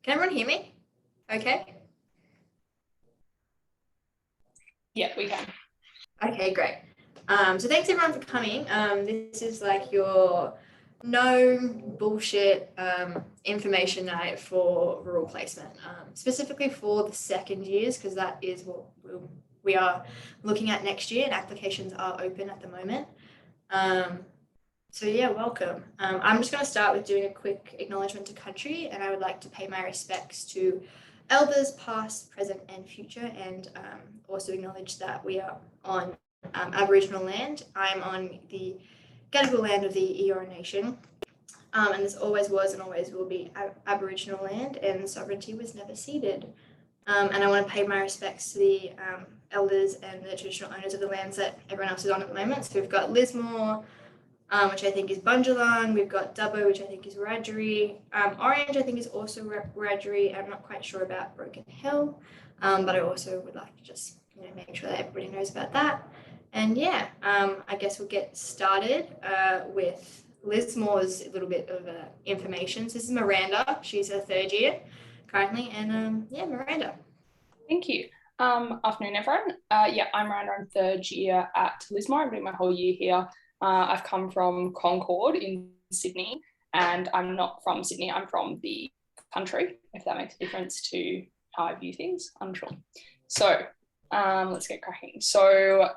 Can everyone hear me? Okay. Yeah, we can. Okay, great. So thanks everyone for coming. This is like your no bullshit information night for rural placement, specifically for the second years, because that is what we are looking at next year, and applications are open at the moment. So yeah, welcome. I'm just going to start with doing a quick acknowledgement to country, and I would like to pay my respects to elders past, present and future, and also acknowledge that we are on Aboriginal land. I'm on the Gadigal land of the Eora Nation, and this always was and always will be Aboriginal land, and sovereignty was never ceded. And I want to pay my respects to the elders and the traditional owners of the lands that everyone else is on at the moment. So we've got Lismore, which I think is Bunjalung. We've got Dubbo, which I think is Wiradjuri. Orange, I think, is also Wiradjuri. I'm not quite sure about Broken Hill, but I also would like to just make sure that everybody knows about that. And yeah, I guess we'll get started with Lismore's little bit of information. So this is Miranda. She's a third year currently, and yeah, Miranda. Thank you. Afternoon, everyone. Yeah, I'm Miranda. I'm third year at Lismore. I'm doing my whole year here. I've come from Concord in Sydney, and I'm not from Sydney, I'm from the country, if that makes a difference to how I view things, I'm sure. So let's get cracking. So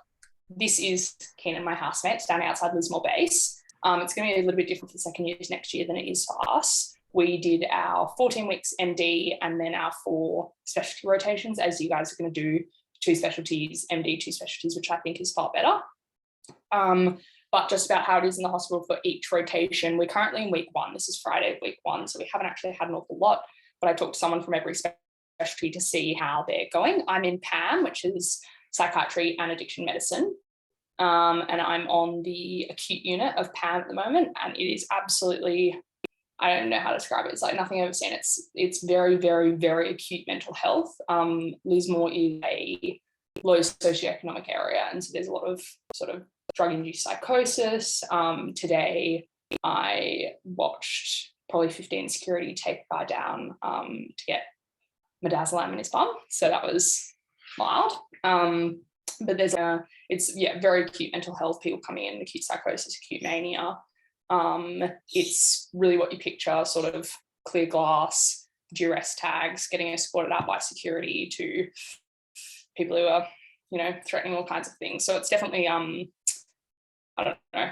this is Keenan, my housemate, standing outside Lismore base. It's going to be a little bit different for second years next year than it is for us. We did our 14 weeks MD and then our 4 specialty rotations, as you guys are going to do 2 specialties, MD, 2 specialties, which I think is far better. But just about how it is in the hospital for each rotation. We're currently in week 1. This is Friday, week 1, so we haven't actually had an awful lot, but I talked to someone from every specialty to see how they're going. I'm in PAM, which is psychiatry and addiction medicine, and I'm on the acute unit of PAM at the moment, and it is absolutely, I don't know how to describe it. It's like nothing I've ever seen. It's very, very, very acute mental health. Lismore is a low socioeconomic area, and so there's a lot of sort of drug-induced psychosis. Today I watched probably 15 security take a guy down to get midazolam in his bum, so that was wild. But there's it's very acute mental health, people coming in, acute psychosis, acute mania. It's really what you picture, sort of clear glass, duress tags, getting escorted out by security to people who are threatening all kinds of things. So it's definitely I don't know,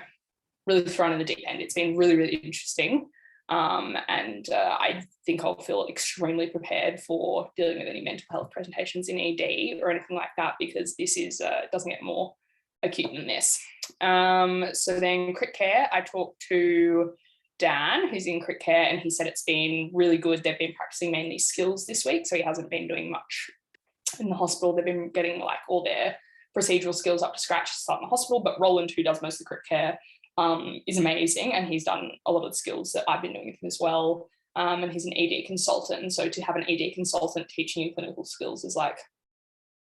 really thrown in the deep end. It's been really, really interesting. And I think I'll feel extremely prepared for dealing with any mental health presentations in ED or anything like that, because this is doesn't get more acute than this. So then crit care, I talked to Dan, who's in crit care, and he said it's been really good. They've been practicing mainly skills this week, so he hasn't been doing much in the hospital. They've been getting like all their procedural skills up to scratch to start in the hospital, but Roland, who does most of the crit care, is amazing, and he's done a lot of the skills that I've been doing with him as well. And he's an ED consultant, and so to have an ED consultant teaching you clinical skills is like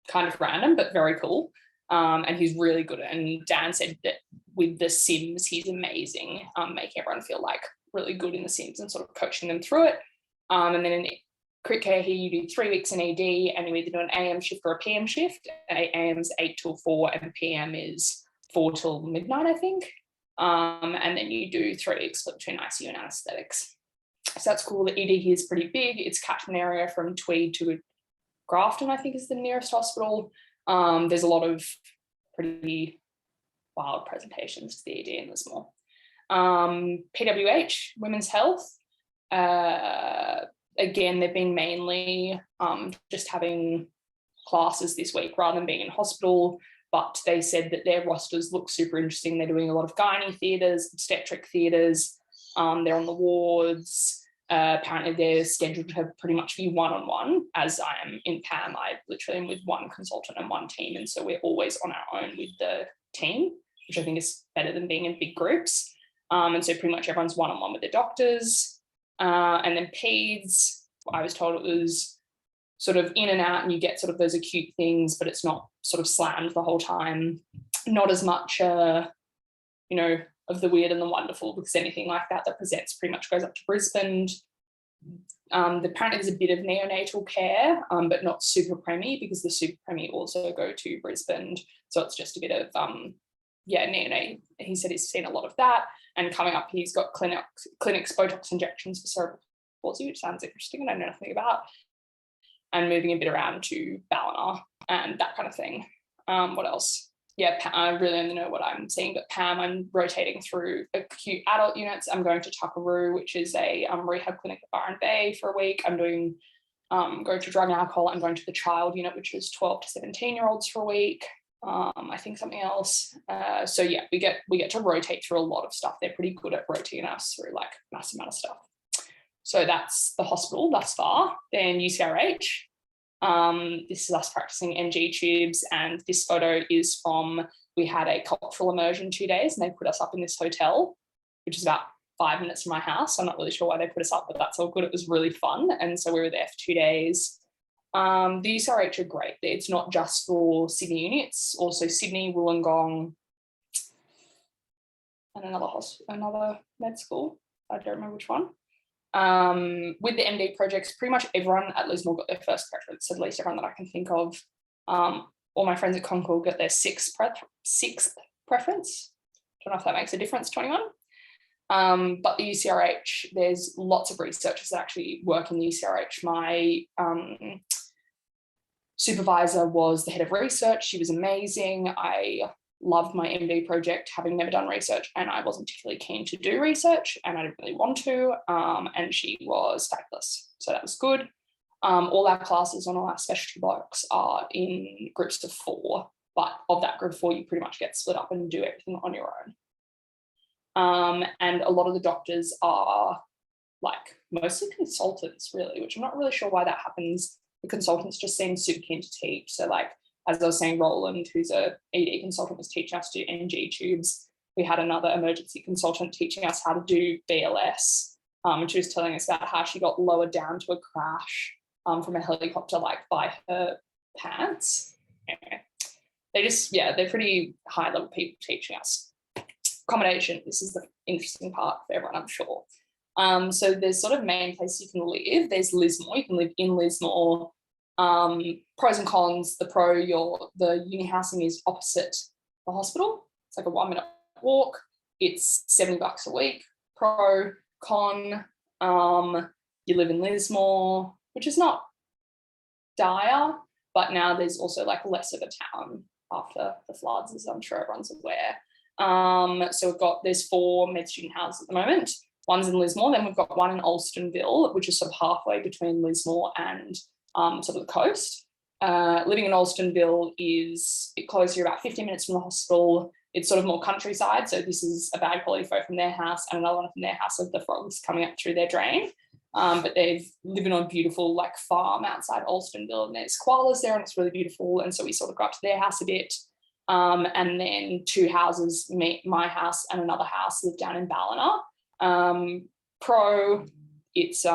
kind of random, but very cool. And he's really good. And Dan said that with the Sims, he's amazing, making everyone feel like really good in the Sims and sort of coaching them through it. And then in crit care here, you do 3 weeks in ED, and you either do an AM shift or a PM shift. AM's 8 till 4, and PM is 4 till midnight, I think. And then you do 3 weeks split between ICU and anaesthetics. So that's cool. The ED here is pretty big. It's catchment area from Tweed to Grafton, I think, is the nearest hospital. There's a lot of pretty wild presentations to the ED in Lismore. PWH, women's health. Again, they've been mainly just having classes this week rather than being in hospital, but they said that their rosters look super interesting. They're doing a lot of gynae theatres, obstetric theatres, they're on the wards. Apparently they're scheduled to pretty much be one-on-one. As I am in PAM, I literally am with one consultant and one team, and so we're always on our own with the team, which I think is better than being in big groups. And so pretty much everyone's one-on-one with their doctors. And then peds, I was told it was sort of in and out, and you get sort of those acute things, but it's not sort of slammed the whole time. Not as much, of the weird and the wonderful, because anything like that presents pretty much goes up to Brisbane. Apparently there's a bit of neonatal care, but not super premi, because the super premi also go to Brisbane. So it's just a bit of, neonate. He said he's seen a lot of that. And coming up, he's got clinics, Botox injections for cerebral palsy, which sounds interesting and I know nothing about. And moving a bit around to Ballina and that kind of thing. What else? Yeah, I really only know what I'm seeing, but Pam, I'm rotating through acute adult units. I'm going to Tuckaroo, which is a rehab clinic at Byron Bay for a week. I'm doing, going to drug and alcohol. I'm going to the child unit, which is 12 to 17-year-olds for a week. I think something else. So yeah, we get to rotate through a lot of stuff. They're pretty good at rotating us through like massive amount of stuff. So that's the hospital thus far. Then UCRH. This is us practicing NG tubes, and this photo is from, we had a cultural immersion 2 days and they put us up in this hotel, which is about 5 minutes from my house. I'm not really sure why they put us up, but that's all good. It was really fun. And so we were there for 2 days. The UCRH are great. It's not just for Sydney uni, it's also Sydney, Wollongong, and another med school. I don't remember which one. With the MD projects, pretty much everyone at Lismore got their first preference, at least everyone that I can think of. All my friends at Concord got their sixth preference. Don't know if that makes a difference to anyone. But the UCRH, there's lots of researchers that actually work in the UCRH. My supervisor was the head of research. She was amazing. I loved my MD project, having never done research, and I wasn't particularly keen to do research and I didn't really want to, and she was fabulous. So that was good. All our classes on all our specialty blocks are in groups of 4, but of that group of 4, you pretty much get split up and do everything on your own. And a lot of the doctors are like mostly consultants really, which I'm not really sure why that happens. The consultants just seem super keen to teach. So like, as I was saying, Roland, who's a ED consultant, was teaching us to do NG tubes. We had another emergency consultant teaching us how to do BLS. And she was telling us about how she got lowered down to a crash from a helicopter, like by her pants. Anyway, they're pretty high level people teaching us. Accommodation, this is the interesting part for everyone, I'm sure. So there's sort of main places you can live. There's Lismore, you can live in Lismore. Pros and cons. The pro, the uni housing is opposite the hospital. It's like a 1-minute walk. It's $70 a week. Pro. Con, you live in Lismore, which is not dire, but now there's also like less of a town after the floods, as I'm sure everyone's aware. So there's 4 med student houses at the moment. One's in Lismore, then we've got one in Alstonville, which is sort of halfway between Lismore and sort of the coast. Living in Alstonville it closes you about 15 minutes from the hospital. It's sort of more countryside. So this is a bad quality photo from their house and another one from their house of the frogs coming up through their drain. But they're living on a beautiful like farm outside Alstonville, and there's koalas there and it's really beautiful. And so we sort of go up to their house a bit. And then 2 houses, my house and another house, live down in Ballina. Pro, it's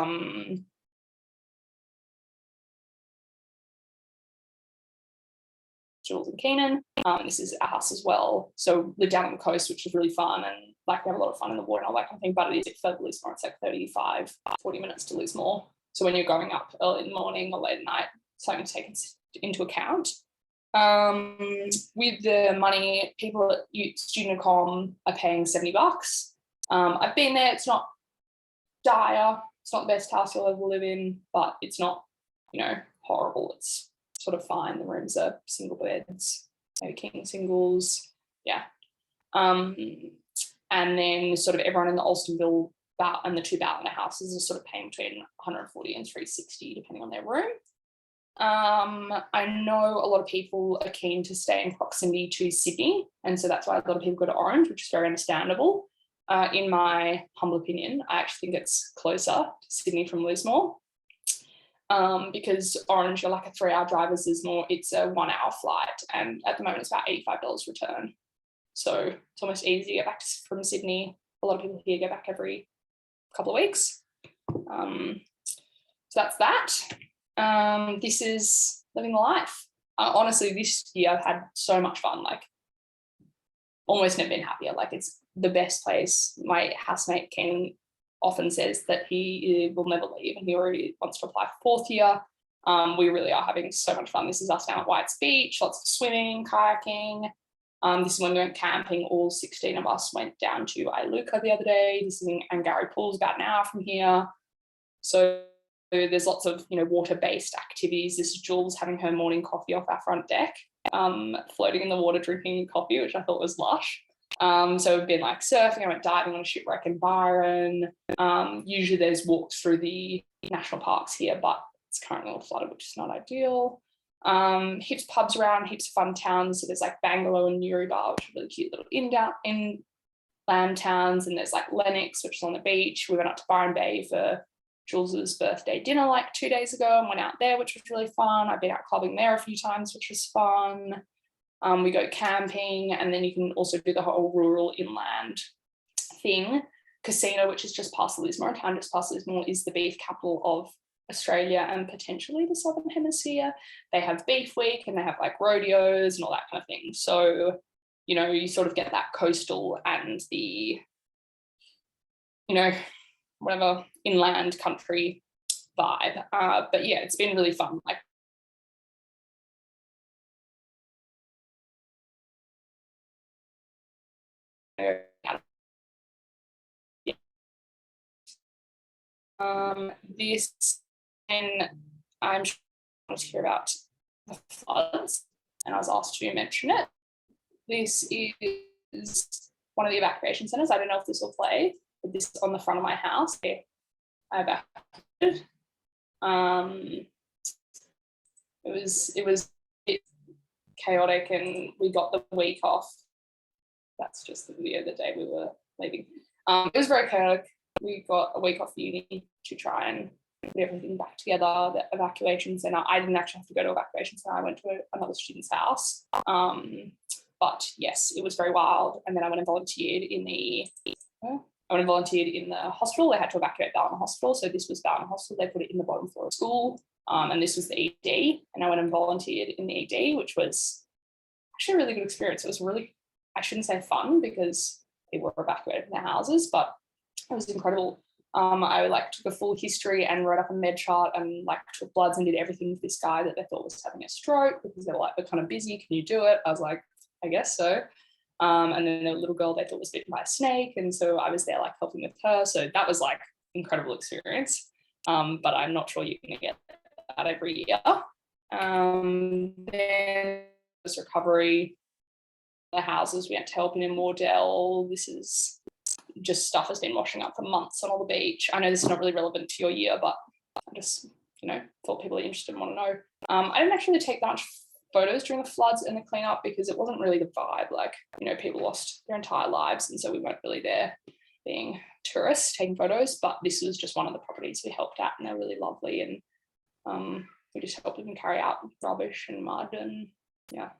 Jules and Keenan. This is our house as well. So live down on the coast, which is really fun, and like we have a lot of fun in the water and all that kind of thing, but it is further Lismore. It's like 40 minutes to Lismore. So when you're going up early in the morning or late at night, something to take into account. With the money, people at student accom are paying $70. I've been there. It's not dire. It's not the best house you'll ever live in, but it's not, horrible. It's sort of fine. The rooms are single beds, no king singles. Yeah. And then sort of everyone in the Alstonville and the 2 Ballina houses are sort of paying between $140 and $360 depending on their room. I know a lot of people are keen to stay in proximity to Sydney, and so that's why a lot of people go to Orange, which is very understandable. In my humble opinion, I actually think it's closer to Sydney from Lismore, because Orange, you're like a 3-hour drive, as Lismore, it's a 1-hour flight, and at the moment it's about $85 return. So it's almost easy to get back from Sydney. A lot of people here go back every couple of weeks. So that's that. This is living the life. Honestly, this year I've had so much fun, like almost never been happier. Like it's the best place. My housemate Ken often says that he will never leave and he already wants to apply for 4th year. We really are having so much fun. This is us down at White's Beach, lots of swimming, kayaking. This is when we went camping. All 16 of us went down to Iluka the other day. This is in Angari Pools, about an hour from here. So there's lots of, you know, water-based activities. This is Jules having her morning coffee off our front deck, floating in the water, drinking coffee, which I thought was lush. So we've been like surfing. I went diving on a shipwreck in Byron. Usually there's walks through the national parks here, but it's currently all flooded, which is not ideal. Heaps of pubs around, heaps of fun towns. So there's like Bangalore and Newrybar, which are really cute little inland towns. And there's like Lennox, which is on the beach. We went up to Byron Bay for Jules's birthday dinner like 2 days ago and went out there, which was really fun. I've been out clubbing there a few times, which was fun. We go camping, and then you can also do the whole rural inland thing. Casino, which is just past Lismore, town just past Lismore, is the beef capital of Australia and potentially the Southern Hemisphere. They have beef week and they have like rodeos and all that kind of thing. So, you know, you sort of get that coastal and the, you know, whatever inland country vibe. But yeah, it's been really fun. Like, this, and I'm sure to hear about the floods, and I was asked to mention it. This is one of the evacuation centres. I don't know if this will play, but this is on the front of my house. I evacuated. It was a bit chaotic, and we got the week off. That's just the video the day we were leaving. It was very chaotic. We got a week off uni to try and put everything back together, the evacuation centre. I didn't actually have to go to evacuation centre. I went to another student's house. But yes, it was very wild. And then I went and volunteered in the hospital. They had to evacuate Ballina Hospital. So this was Ballina Hospital. They put it in the bottom floor of school. And this was the ED. And I went and volunteered in the ED, which was actually a really good experience. It was really, I shouldn't say fun because people were evacuated from their houses, but it was incredible. I like took a full history and wrote up a med chart and like took bloods and did everything with this guy that they thought was having a stroke because they were like, we're kind of busy. Can you do it? I was like, I guess so. And then a little girl they thought was bitten by a snake. And so I was there like helping with her. So that was like incredible experience. But I'm not sure you're going to get that every year. Then was recovery. The houses we had to help in Wardell. This is just stuff has been washing up for months on all the beach. I know this is not really relevant to your year, but I just, you know, thought people are interested and want to know. I didn't actually take that much photos during the floods and the cleanup because it wasn't really the vibe. Like, you know, people lost their entire lives, and so we weren't really there being tourists taking photos. But this was just one of the properties we helped at, and they're really lovely. And we just helped them carry out rubbish and mud, and yeah.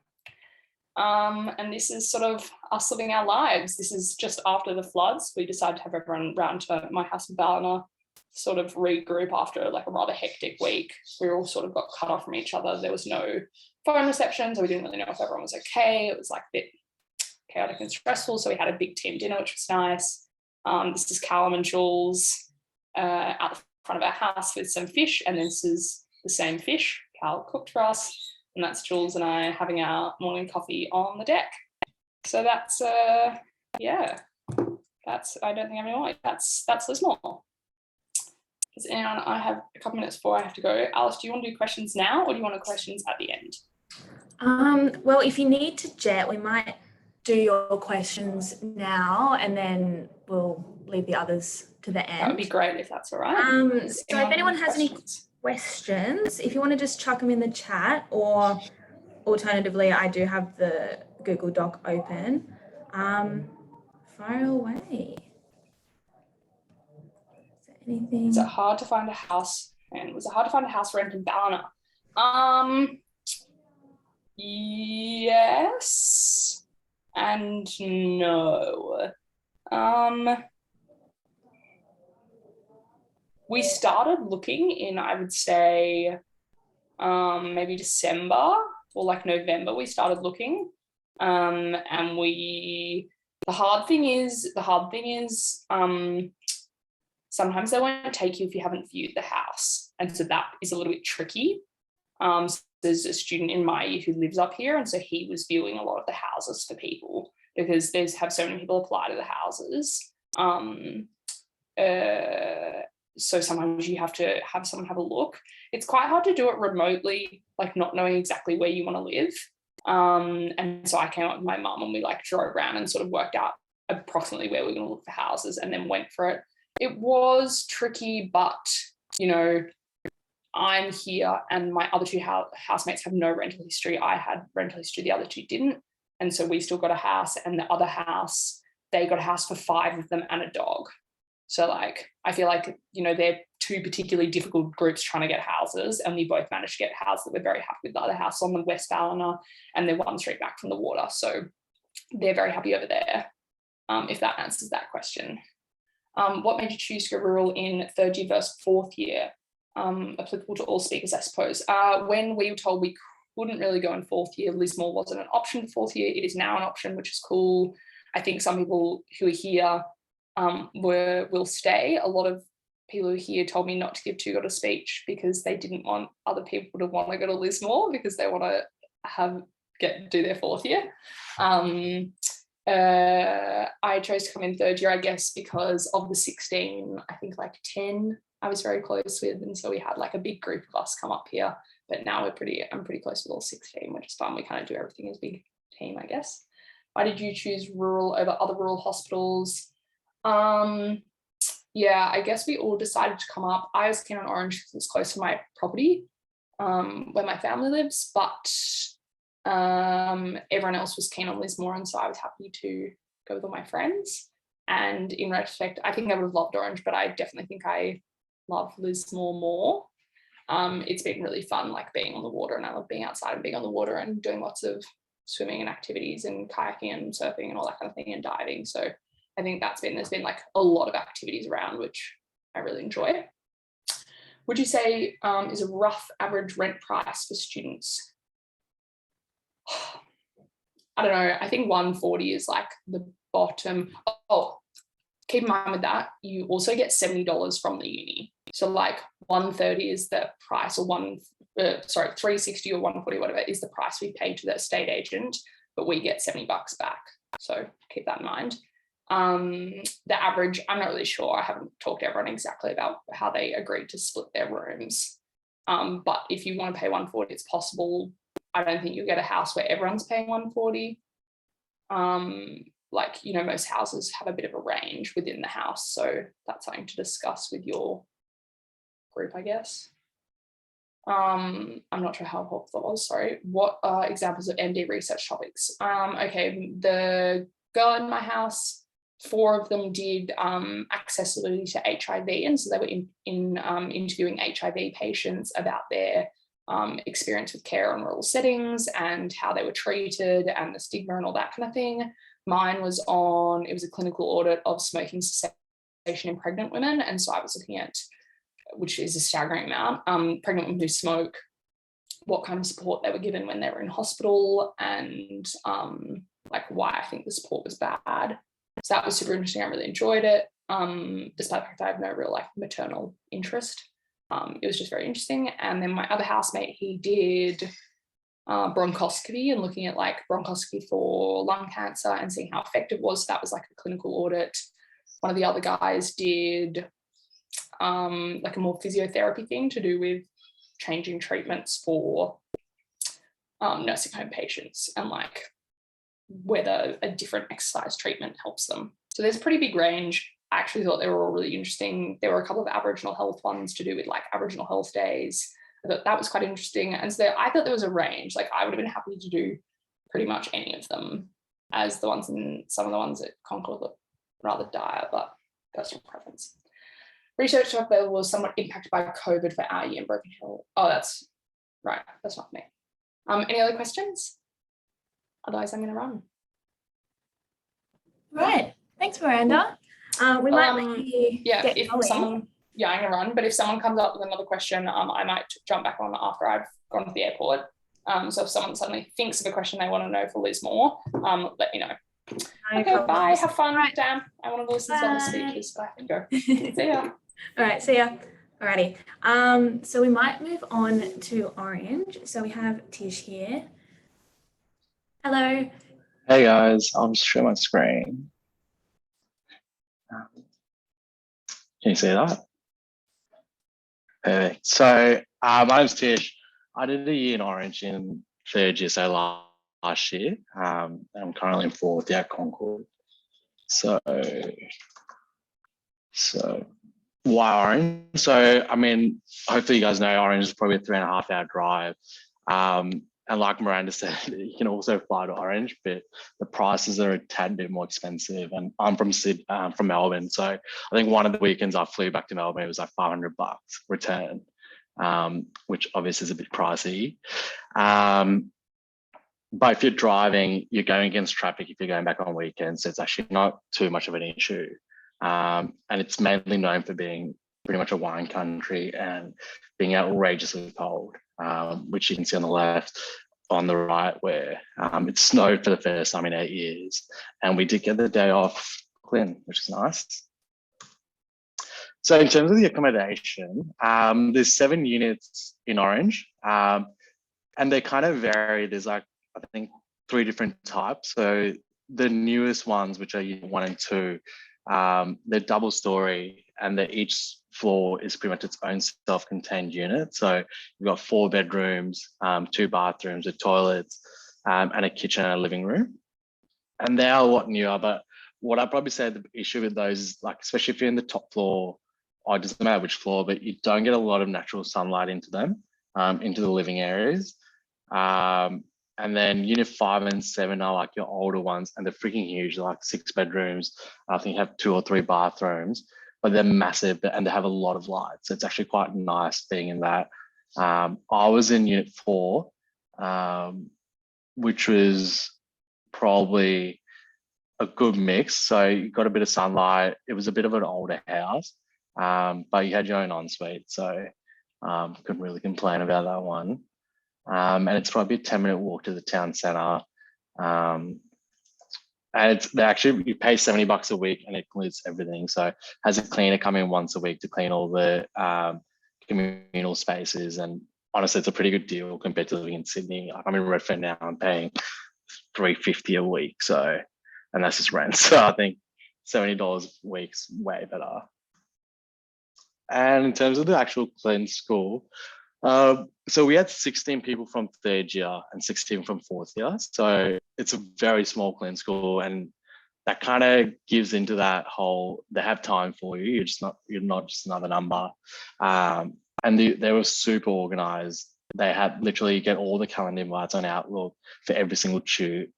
And this is sort of us living our lives. This is just after the floods. We decided to have everyone round to my house in Ballina, sort of regroup after like a rather hectic week. We all sort of got cut off from each other. There was no phone reception, so we didn't really know if everyone was okay. It was like a bit chaotic and stressful. So we had a big team dinner, which was nice. This is Callum and Jules out the front of our house with some fish, and this is the same fish Cal cooked for us. And that's Jules and I having our morning coffee on the deck. So that's, yeah, that's, I don't think I have any more. That's Lismore. And I have a couple minutes before I have to go. Alice, do you want to do questions now, or do you want to do questions at the end? Well, if you need to jet, we might do your questions now, and then we'll leave the others to the end. That would be great if that's all right. So if anyone has any questions, if you want to just chuck them in the chat, or alternatively, I do have the Google Doc open. Fire away. Is there anything? Is it hard to find a house? And was it hard to find a house rent in Ballina? Yes and no. We started looking in, I would say, maybe December or like November. We started looking, and the hard thing is, sometimes they won't take you if you haven't viewed the house. And so that is a little bit tricky. So there's a student in my year who lives up here, and so he was viewing a lot of the houses for people because have so many people apply to the houses. So sometimes you have to have someone have a look. It's quite hard to do it remotely, like not knowing exactly where you want to live. And so I came up with my mum and we like drove around and sort of worked out approximately where we're going to look for houses and then went for it. It was tricky, but you know, I'm here and my other two housemates have no rental history. I had rental history, the other two didn't. And so we still got a house, and the other house, they got a house for 5 of them and a dog. So like, I feel like, you know, they're 2 particularly difficult groups trying to get houses, and we both managed to get houses that we're very happy with. The other house on the West Ballina, and they're 1 street back from the water. So they're very happy over there, if that answers that question. What made you choose to go rural in 3rd year versus 4th year? Applicable to all speakers, I suppose. When we were told we couldn't really go in 4th year, Lismore wasn't an option for 4th year. It is now an option, which is cool. I think some people who are here will stay. A lot of people who are here told me not to give too good a speech because they didn't want other people to want to go to Lismore because they want to do their 4th year. I chose to come in 3rd year, I guess, because of the 16, I think like 10 I was very close with, and so we had like a big group of us come up here. But now I'm pretty close with all 16, which is fun. We kind of do everything as a big team, I guess. Why did you choose rural over other rural hospitals? Yeah, I guess we all decided to come up. I was keen on Orange because it's close to my property, where my family lives, but everyone else was keen on Lismore, and so I was happy to go with all my friends. And in retrospect, I think I would have loved Orange, but I definitely think I love Lismore more. It's been really fun, like being on the water, and I love being outside and being on the water and doing lots of swimming and activities and kayaking and surfing and all that kind of thing, and diving. So I think there's been like a lot of activities around, which I really enjoy. Would you say is a rough average rent price for students? I don't know. I think 140 is like the bottom. Oh, keep in mind with that, you also get $70 from the uni. So like 130 is the price, or 360 or 140, whatever is the price we pay to the estate agent, but we get $70 back. So keep that in mind. The average, I'm not really sure. I haven't talked to everyone exactly about how they agreed to split their rooms. But if you want to pay 140, it's possible. I don't think you'll get a house where everyone's paying 140. Like, you know, most houses have a bit of a range within the house. So that's something to discuss with your group, I guess. I'm not sure how helpful that was, sorry. What are examples of MD research topics? Okay, the girl in my house, 4 of them did accessibility to HIV, and so they were interviewing HIV patients about their experience with care in rural settings and how they were treated and the stigma and all that kind of thing. Mine it was a clinical audit of smoking cessation in pregnant women, and so I was looking at, which is a staggering amount, pregnant women who smoke, what kind of support they were given when they were in hospital, and like why I think the support was bad. So that was super interesting. I really enjoyed it, despite the fact that I have no real like maternal interest. It was just very interesting. And then my other housemate, he did bronchoscopy and looking at like bronchoscopy for lung cancer and seeing how effective it was. So that was like a clinical audit. One of the other guys did like a more physiotherapy thing to do with changing treatments for nursing home patients and like whether a different exercise treatment helps them. So there's a pretty big range. I actually thought they were all really interesting. There were a couple of Aboriginal health ones to do with like Aboriginal health days. I thought that was quite interesting. And so I thought there was a range. Like I would have been happy to do pretty much any of them, as the ones in some of the ones at Concord look rather dire, but personal preference. Research talk level was somewhat impacted by COVID for our year in Broken Hill. Oh, that's right. That's not me. Any other questions? Otherwise, I'm going to run. Right. Thanks, Miranda. We might let you get going. I'm going to run, but if someone comes up with another question, I might jump back on after I've gone to the airport. So if someone suddenly thinks of a question they want to know for Liz Moore, let me know. Okay, bye. Have fun. Right. Damn, I want to listen to other speakers, but I have to go. See ya. All right, see ya. Alrighty. So we might move on to orange. So we have Tish here. Hello. Hey guys, I'll just share my screen. Can you see that? Perfect. So my name's Tish. I did a year in Orange in third year, so last year. I'm currently in fourth year at Concord. So why Orange? So I mean, hopefully you guys know Orange is probably a 3.5 hour drive. And like Miranda said, you can also fly to Orange, but the prices are a tad bit more expensive. And I'm from from Melbourne, so I think one of the weekends I flew back to Melbourne, it was like $500 return, which obviously is a bit pricey. But if you're driving, you're going against traffic if you're going back on weekends, so it's actually not too much of an issue. And it's mainly known for being pretty much a wine country and being outrageously cold, which you can see on the left. On the right, where it snowed for the first time in 8 years, and we did get the day off clean, which is nice. So in terms of the accommodation, there's 7 units in Orange, and they kind of vary. There's like, I think 3 different types. So the newest ones, which are unit 1 and 2, they're double story, and each floor is pretty much its own self-contained unit. So you've got 4 bedrooms, 2 bathrooms, with toilets, and a kitchen and a living room. And they are a lot newer, but what I'd probably say the issue with those is, like, especially if you're in the top floor, or it doesn't matter which floor, but you don't get a lot of natural sunlight into them, into the living areas. And then unit 5 and 7 are like your older ones, and they're freaking huge. They're like 6 bedrooms. I think have 2 or 3 bathrooms, but they're massive and they have a lot of light. So it's actually quite nice being in that. I was in unit 4, which was probably a good mix. So you got a bit of sunlight. It was a bit of an older house, but you had your own ensuite. So couldn't really complain about that one. And it's probably a 10-minute walk to the town centre. And they actually, you pay $70 a week and it includes everything. So has a cleaner come in once a week to clean all the communal spaces. And honestly, it's a pretty good deal compared to living in Sydney. Like, I'm in Redfern now, I'm paying $350 a week. So, and that's just rent. So I think $70 a week's way better. And in terms of the actual clean school, so we had 16 people from third year and 16 from fourth year. So it's a very small clean school, and that kind of gives into that whole, they have time for you. You're not just another number. And they were super organized. They had literally get all the calendar invites on Outlook for every single tute,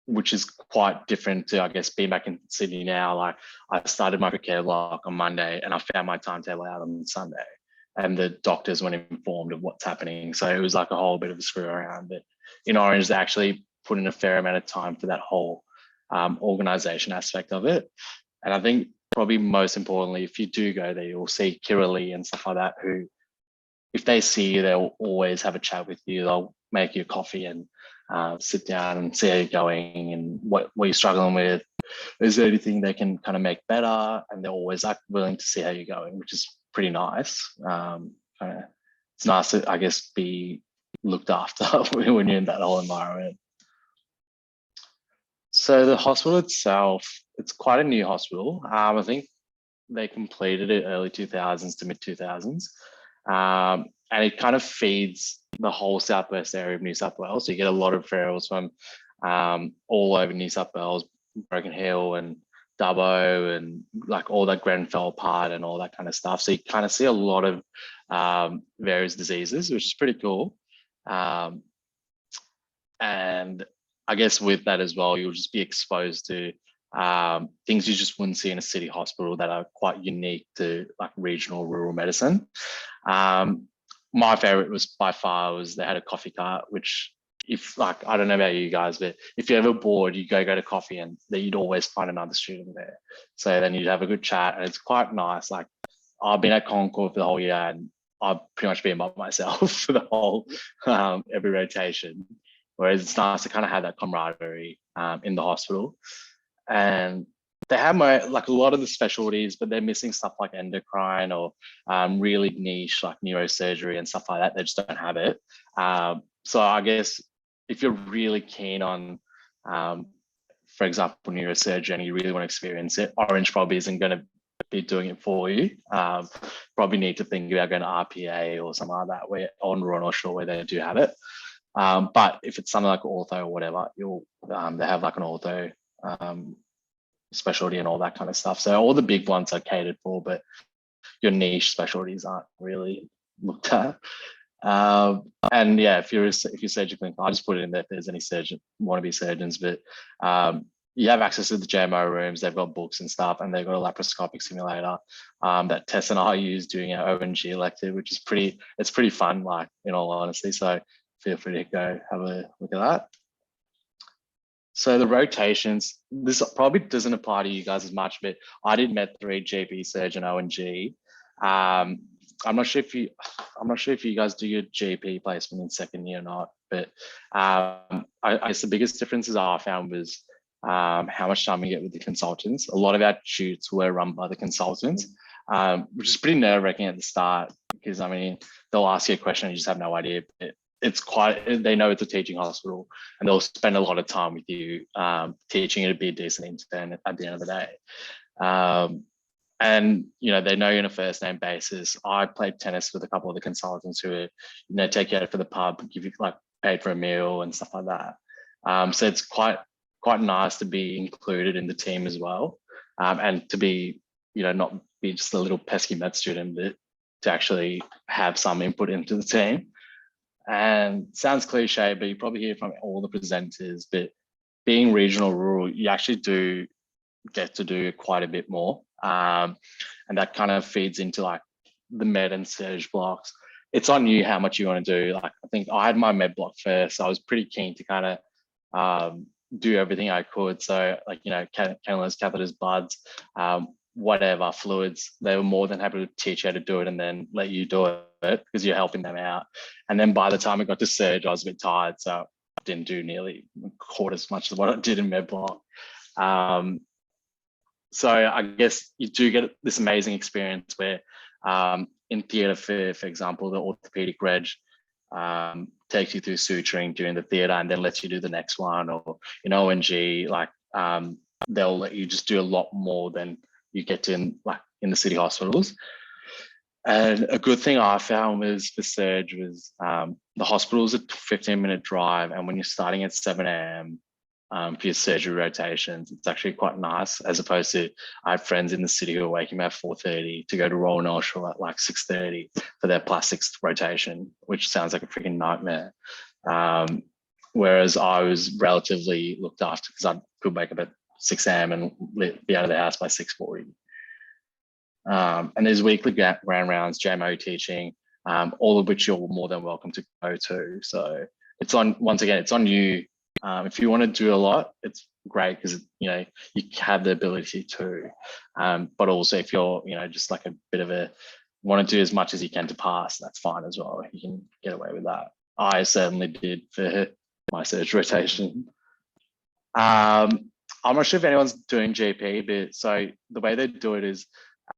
which is quite different to, I guess, being back in Sydney now. Like, I started my care block on Monday and I found my timetable out on Sunday, and the doctors weren't informed of what's happening. So it was like a whole bit of a screw around. But in Orange, they actually put in a fair amount of time for that whole organisation aspect of it. And I think probably most importantly, if you do go there, you'll see Kiralee and stuff like that, who, if they see you, they'll always have a chat with you. They'll make you a coffee and sit down and see how you're going and what you're struggling with. Is there anything they can kind of make better? And they're always like willing to see how you're going, which is pretty nice. It's nice to, I guess, be looked after when you're in that whole environment. So the hospital itself, it's quite a new hospital. I think they completed it early 2000s to mid 2000s. And it kind of feeds the whole southwest area of New South Wales. So you get a lot of referrals from all over New South Wales, Broken Hill and Dubbo, and like all that Grenfell part and all that kind of stuff. So you kind of see a lot of various diseases, which is pretty cool. And I guess with that as well, you'll just be exposed to things you just wouldn't see in a city hospital that are quite unique to like regional rural medicine. My favorite was by far was they had a coffee cart, which, if, like, I don't know about you guys, but if you're ever bored, you go to coffee and you'd always find another student there. So then you'd have a good chat, and it's quite nice. Like, I've been at Concord for the whole year and I've pretty much been by myself for the whole every rotation. Whereas it's nice to kind of have that camaraderie in the hospital. And they have like a lot of the specialties, but they're missing stuff like endocrine or really niche like neurosurgery and stuff like that. They just don't have it. So I guess if you're really keen on, for example, neurosurgery and you really want to experience it, Orange probably isn't going to be doing it for you. Probably need to think about going to RPA or something like that, where on Raw North Shore where they do have it. But if it's something like ortho or whatever, they have like an ortho specialty and all that kind of stuff. So all the big ones are catered for, but your niche specialties aren't really looked at. And yeah, if you're surgically, I'll just put it in there if there's any wannabe surgeons, but you have access to the JMO rooms. They've got books and stuff, and they've got a laparoscopic simulator that Tess and I use doing our ONG elective, which is pretty fun, like, in all honesty. So feel free to go have a look at that. So the rotations, this probably doesn't apply to you guys as much, but I did Med3 GP surgeon ONG. I'm not sure if you guys do your GP placement in second year or not, but I guess the biggest differences I found was how much time we get with the consultants. A lot of our shoots were run by the consultants, which is pretty nerve-wracking at the start, because I mean, they'll ask you a question and you just have no idea. They know it's a teaching hospital, and they'll spend a lot of time with you teaching you to be a decent intern at the end of the day. And they know you on a first name basis. I played tennis with a couple of the consultants who take you out for the pub, give you like paid for a meal and stuff like that. So it's quite nice to be included in the team as well, and to be not be just a little pesky med student, but to actually have some input into the team. And sounds cliche, but you probably hear from all the presenters, but being regional rural, you actually do get to do quite a bit more. And that kind of feeds into like the med and surge blocks. It's on you how much you want to do. Like, I think I had my med block first, so I was pretty keen to kind of do everything I could. So like, cannulas, catheters, buds, whatever, fluids, they were more than happy to teach you how to do it and then let you do it because you're helping them out. And then by the time I got to surge, I was a bit tired, so I didn't do nearly quarter as much as what I did in med block. So I guess you do get this amazing experience where in theatre, for example, the orthopedic reg takes you through suturing during the theatre and then lets you do the next one, or in ONG, like they'll let you just do a lot more than you get to in the city hospitals. And a good thing I found was for surge was the hospital's a 15-minute drive, and when you're starting at 7 a.m. For your surgery rotations, it's actually quite nice, as opposed to I have friends in the city who are waking up at 4:30 to go to Royal North Shore at like 6:30 for their plastics rotation, which sounds like a freaking nightmare. Whereas I was relatively looked after because I could wake up at 6 a.m. and be out of the house by 6:40. And there's weekly round rounds, JMO teaching, all of which you're more than welcome to go to. So it's once again, it's on you. If you want to do a lot, it's great because you have the ability to. But also, if you're just like a bit of a want to do as much as you can to pass, that's fine as well. You can get away with that. I certainly did for my surge rotation. I'm not sure if anyone's doing GP, but so the way they do it is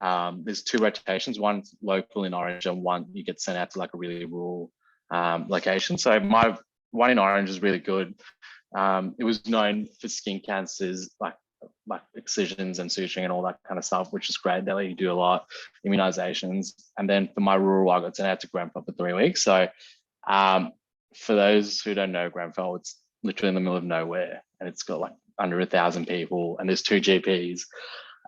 there's 2 rotations. One's local in Orange, and one you get sent out to like a really rural location. So my one in Orange is really good. It was known for skin cancers, like excisions and suturing and all that kind of stuff, which is great. They let you do a lot, immunizations. And then for my rural, I got sent out to Grenfell for 3 weeks. So for those who don't know Grenfell, it's literally in the middle of nowhere, and it's got like under 1,000 people, and there's 2 GPs,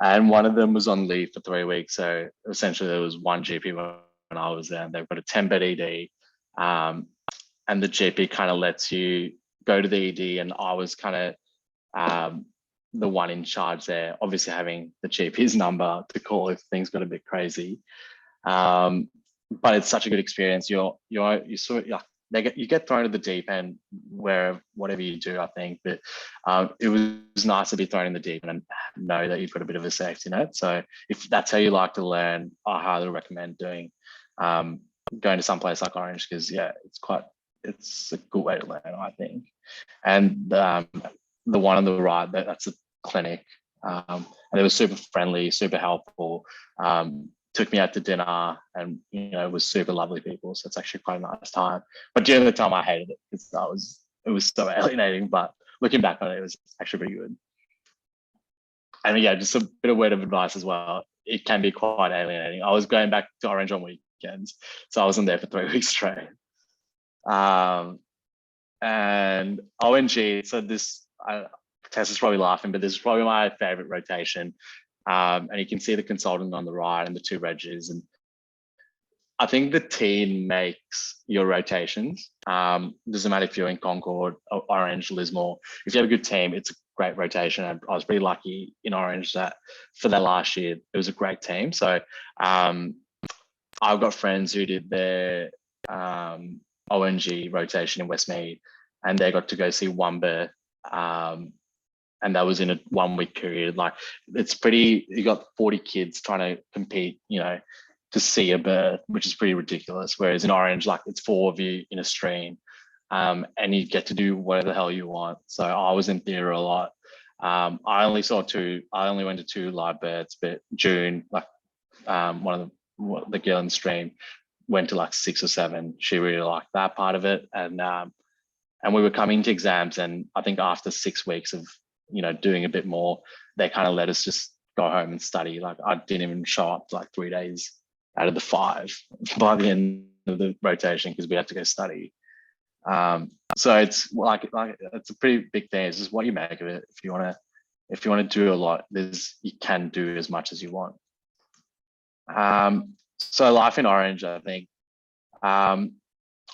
and one of them was on leave for 3 weeks. So essentially there was one GP when I was there, and they've got a 10-bed ED, and the GP kind of lets you go to the ED, and I was kind of the one in charge there, obviously having the GP's number to call if things got a bit crazy. But it's such a good experience. You get thrown to the deep end whatever you do, I think. But it was nice to be thrown in the deep end and know that you've got a bit of a safety net. So if that's how you like to learn, I highly recommend going to some place like Orange, because it's a good way to learn, I think. And the one on the right, that's a clinic. And they were super friendly, super helpful. Took me out to dinner, and it was super lovely people. So it's actually quite a nice time. But during the time, I hated it because it was so alienating. But looking back on it, it was actually pretty good. And yeah, just a bit of word of advice as well. It can be quite alienating. I was going back to Orange on weekends, so I wasn't there for 3 weeks straight. And ONG, so Tess is probably laughing, but this is probably my favorite rotation. And you can see the consultant on the right and the 2 regs. And I think the team makes your rotations. Doesn't matter if you're in Concord, Orange, Lismore. If you have a good team, it's a great rotation. And I was pretty lucky in Orange that for that last year, it was a great team. So I've got friends who did their ONG rotation in Westmead, and they got to go see one birth. And that was in a 1 week period. Like, it's pretty, you got 40 kids trying to compete, to see a birth, which is pretty ridiculous. Whereas in Orange, like, it's 4 of you in a stream, and you get to do whatever the hell you want. So I was in theatre a lot. I only went to 2 live births, but June, like, one of the girl in the stream went to like 6 or 7. She really liked that part of it. And we were coming to exams, and I think after 6 weeks of doing a bit more, they kind of let us just go home and study. Like, I didn't even show up like 3 days out of the 5 by the end of the rotation because we had to go study. So it's like it's a pretty big thing. It's just what you make of it. If you want to do a lot, you can do as much as you want. So life in Orange, I think. I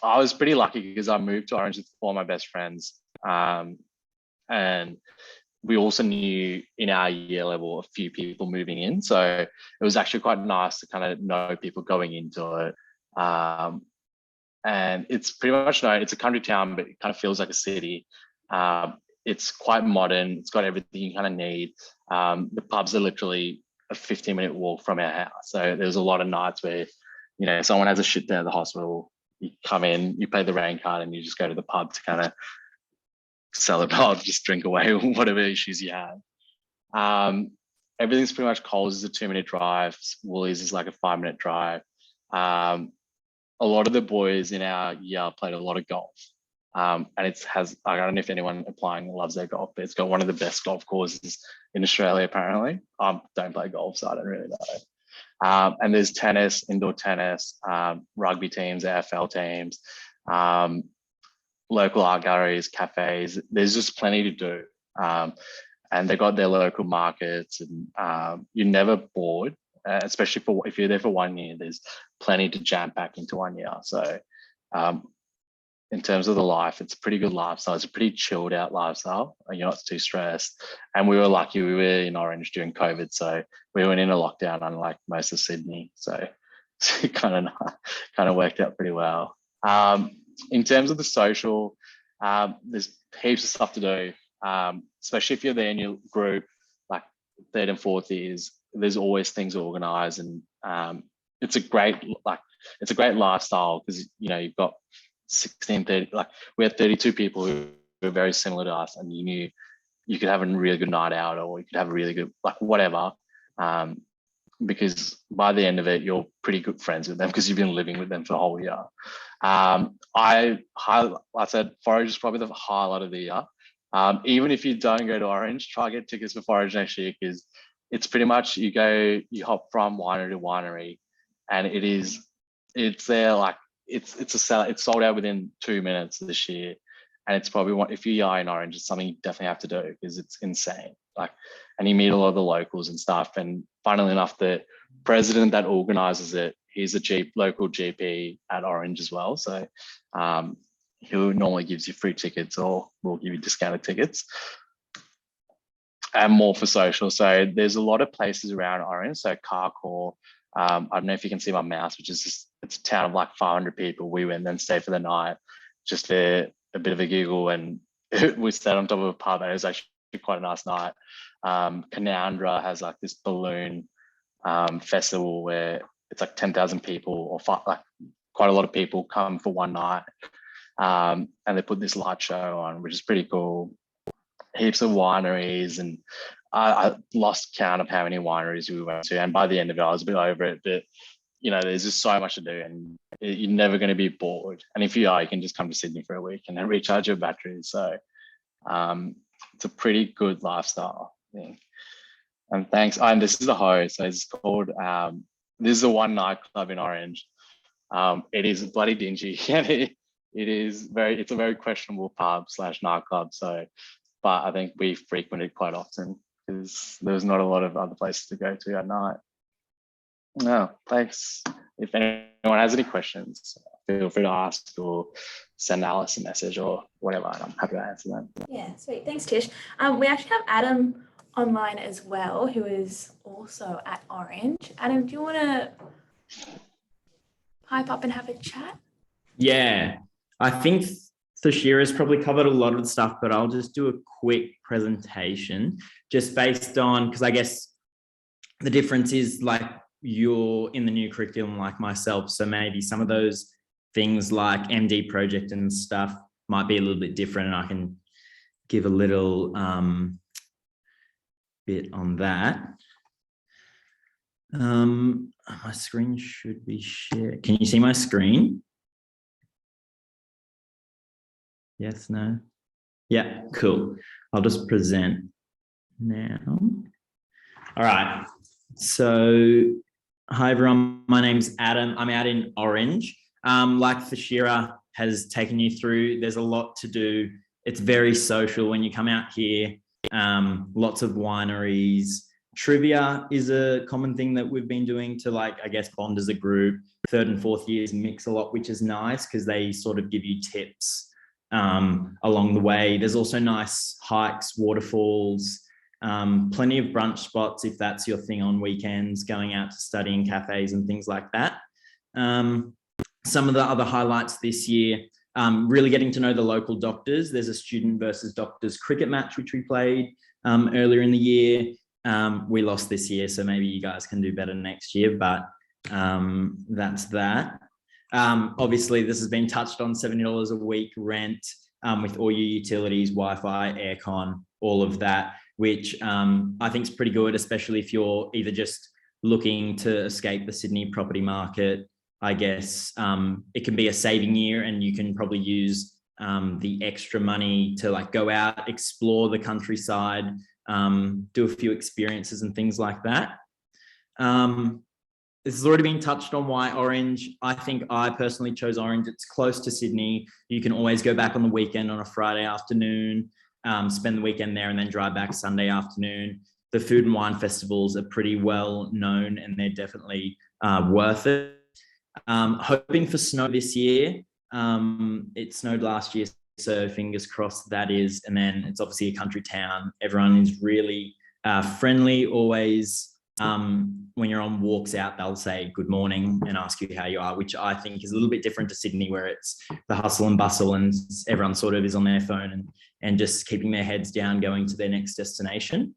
was pretty lucky because I moved to Orange with 4 of my best friends. And we also knew in our year level a few people moving in. So it was actually quite nice to kind of know people going into it. And it's pretty much known, it's a country town, but it kind of feels like a city. It's quite modern. It's got everything you kind of need. The pubs are literally a 15-minute walk from our house. So there's a lot of nights where, someone has a shit day at the hospital, you come in, you pay the rain card, and you just go to the pub to kind of sell it out, just drink away whatever issues you have. Everything's pretty much. Coles is a 2-minute drive. Woolies is like a 5-minute drive. A lot of the boys in our year played a lot of golf. And I don't know if anyone applying loves their golf, but it's got one of the best golf courses in Australia, apparently. I don't play golf, so I don't really know. And there's tennis, indoor tennis, rugby teams, AFL teams, local art galleries, cafes. There's just plenty to do. And they got their local markets, and you're never bored, especially if you're there for 1 year. There's plenty to jam back into 1 year. So in terms of the life, it's a pretty good lifestyle. It's a pretty chilled out lifestyle. You're not too stressed. And we were lucky. We were in Orange during COVID, so we went in a lockdown, unlike most of Sydney. So it kind of worked out pretty well. In terms of the social, there's heaps of stuff to do, especially if you're there in your group, like 3rd and 4th years. There's always things organised, and it's a great lifestyle because you've got 30. Like, we had 32 people who were very similar to us, and you knew you could have a really good night out, or you could have a really good, like, whatever. Because by the end of it, you're pretty good friends with them because you've been living with them for the whole year. I said Forage is probably the highlight of the year. Even if you don't go to Orange, try to get tickets for Forage next year, because it's pretty much you hop from winery to winery, and it's there, like, it's sold out within 2 minutes this year. And it's probably if you are in Orange, it's something you definitely have to do because it's insane. Like, and you meet a lot of the locals and stuff. And funnily enough, the president that organizes it, he's a local GP at Orange as well. So who normally gives you free tickets or will give you discounted tickets. And more for social. So there's a lot of places around Orange. So Carcoar, I don't know if you can see my mouse, which is just, it's a town of like 500 people. We went and then stayed for the night, just for a bit of a giggle, and we stayed on top of a pub, and it was actually quite a nice night. Canowindra has like this balloon festival where it's like 10,000 people, or like quite a lot of people come for one night, and they put this light show on, which is pretty cool. Heaps of wineries, and I lost count of how many wineries we went to, and by the end of it, I was a bit over it. But there's just so much to do, and you're never going to be bored. And if you are, you can just come to Sydney for a week and then recharge your batteries. So it's a pretty good lifestyle thing. And thanks. And this is the host. So it's called. This is the one nightclub in Orange. It is bloody dingy, and it's a very questionable pub / nightclub. So, but I think we frequent it quite often because there's not a lot of other places to go to at night. No, thanks. If anyone has any questions, feel free to ask or send Alice a message or whatever, and I'm happy to answer them. Yeah, sweet. Thanks, Tish. We actually have Adam online as well, who is also at Orange. Adam, do you want to pipe up and have a chat? Yeah, I think Thashira's probably covered a lot of the stuff, but I'll just do a quick presentation just based on, because I guess the difference is like you're in the new curriculum like myself. So maybe some of those things like MD project and stuff might be a little bit different, and I can give a little bit on that. My screen should be shared. Can you see my screen? Yes, no? Yeah, cool. I'll just present now. All right. So, hi everyone, my name's Adam. I'm out in Orange. Like Thashira has taken you through, there's a lot to do. It's very social when you come out here. Lots of wineries. Trivia is a common thing that we've been doing to, like, I guess, bond as a group. 3rd and 4th years mix a lot, which is nice because they sort of give you tips along the way. There's also nice hikes, waterfalls, plenty of brunch spots if that's your thing on weekends, going out to study in cafes and things like that. Some of the other highlights this year, really getting to know the local doctors. There's a student versus doctors cricket match, which we played earlier in the year. We lost this year, so maybe you guys can do better next year, but that's that. Obviously, this has been touched on, $70 a week rent with all your utilities, Wi-Fi, aircon, all of that, which I think is pretty good, especially if you're either just looking to escape the Sydney property market. I guess it can be a saving year, and you can probably use the extra money to like go out, explore the countryside, do a few experiences and things like that. This has already been touched on why Orange. I think I personally chose Orange. It's close to Sydney. You can always go back on the weekend on a Friday afternoon, spend the weekend there and then drive back Sunday afternoon. The food and wine festivals are pretty well known, and they're definitely worth it. Hoping for snow this year. It snowed last year, so fingers crossed that is. And then it's obviously a country town. Everyone is really friendly always. When you're on walks out, they'll say good morning and ask you how you are, which I think is a little bit different to Sydney, where it's the hustle and bustle and everyone sort of is on their phone and just keeping their heads down, going to their next destination.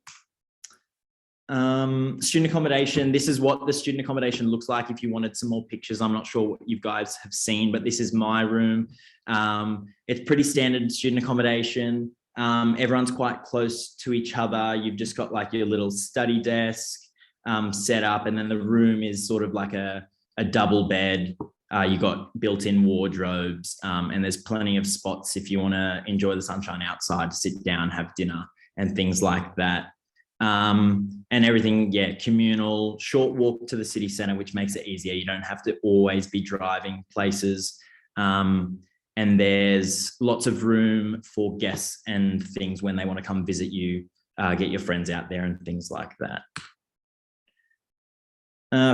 Student accommodation. This is what the student accommodation looks like. If you wanted some more pictures, I'm not sure what you guys have seen, but this is my room. It's pretty standard student accommodation. Everyone's quite close to each other. You've just got like your little study desk set up, and then the room is sort of like a double bed. You got built-in wardrobes, and there's plenty of spots if you want to enjoy the sunshine outside, to sit down, have dinner and things like that. And everything, yeah, communal, short walk to the city centre, which makes it easier. You don't have to always be driving places. And there's lots of room for guests and things when they want to come visit you, get your friends out there and things like that.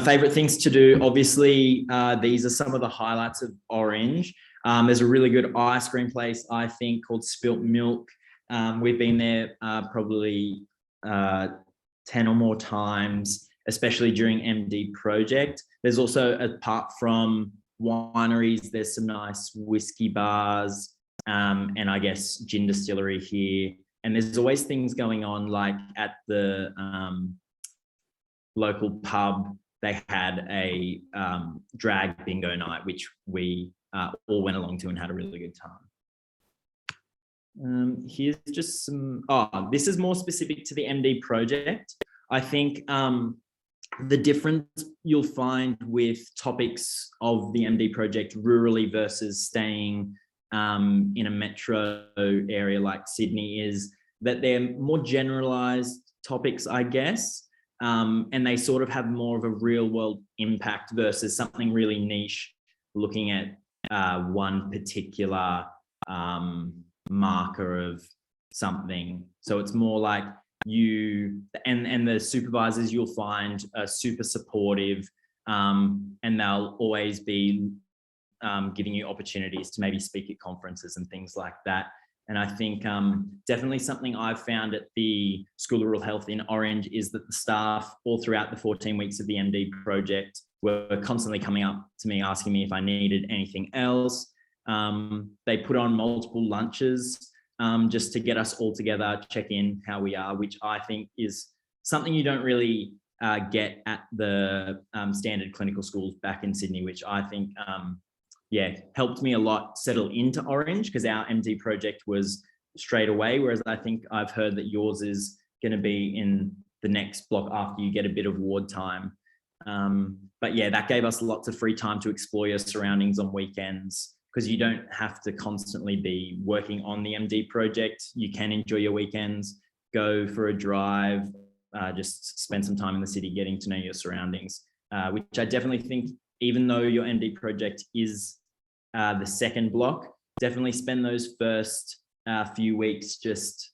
Favorite things to do, obviously, these are some of the highlights of Orange. There's a really good ice cream place, I think, called Spilt Milk. We've been there probably 10 or more times, especially during MD project. There's also, apart from wineries, there's some nice whiskey bars, and I guess gin distillery here. And there's always things going on, like at the local pub, they had a drag bingo night, which we all went along to and had a really good time. Here's just some, this is more specific to the MD project. I think the difference you'll find with topics of the MD project rurally versus staying in a metro area like Sydney is that they're more generalized topics, I guess, and they sort of have more of a real world impact versus something really niche, looking at one particular marker of something. So it's more like you and the supervisors you'll find are super supportive, and they'll always be giving you opportunities to maybe speak at conferences and things like that. And I think definitely something I've found at the School of Rural Health in Orange is that the staff all throughout the 14 weeks of the MD project were constantly coming up to me asking me if I needed anything else. They put on multiple lunches just to get us all together, check in how we are, which I think is something you don't really get at the standard clinical schools back in Sydney, which I think helped me a lot settle into Orange, because our MD project was straight away, whereas I think I've heard that yours is going to be in the next block after you get a bit of ward time. But yeah, that gave us lots of free time to explore your surroundings on weekends, because you don't have to constantly be working on the MD project. You can enjoy your weekends, go for a drive, just spend some time in the city getting to know your surroundings, which I definitely think, even though your MD project is the second block, definitely spend those first few weeks just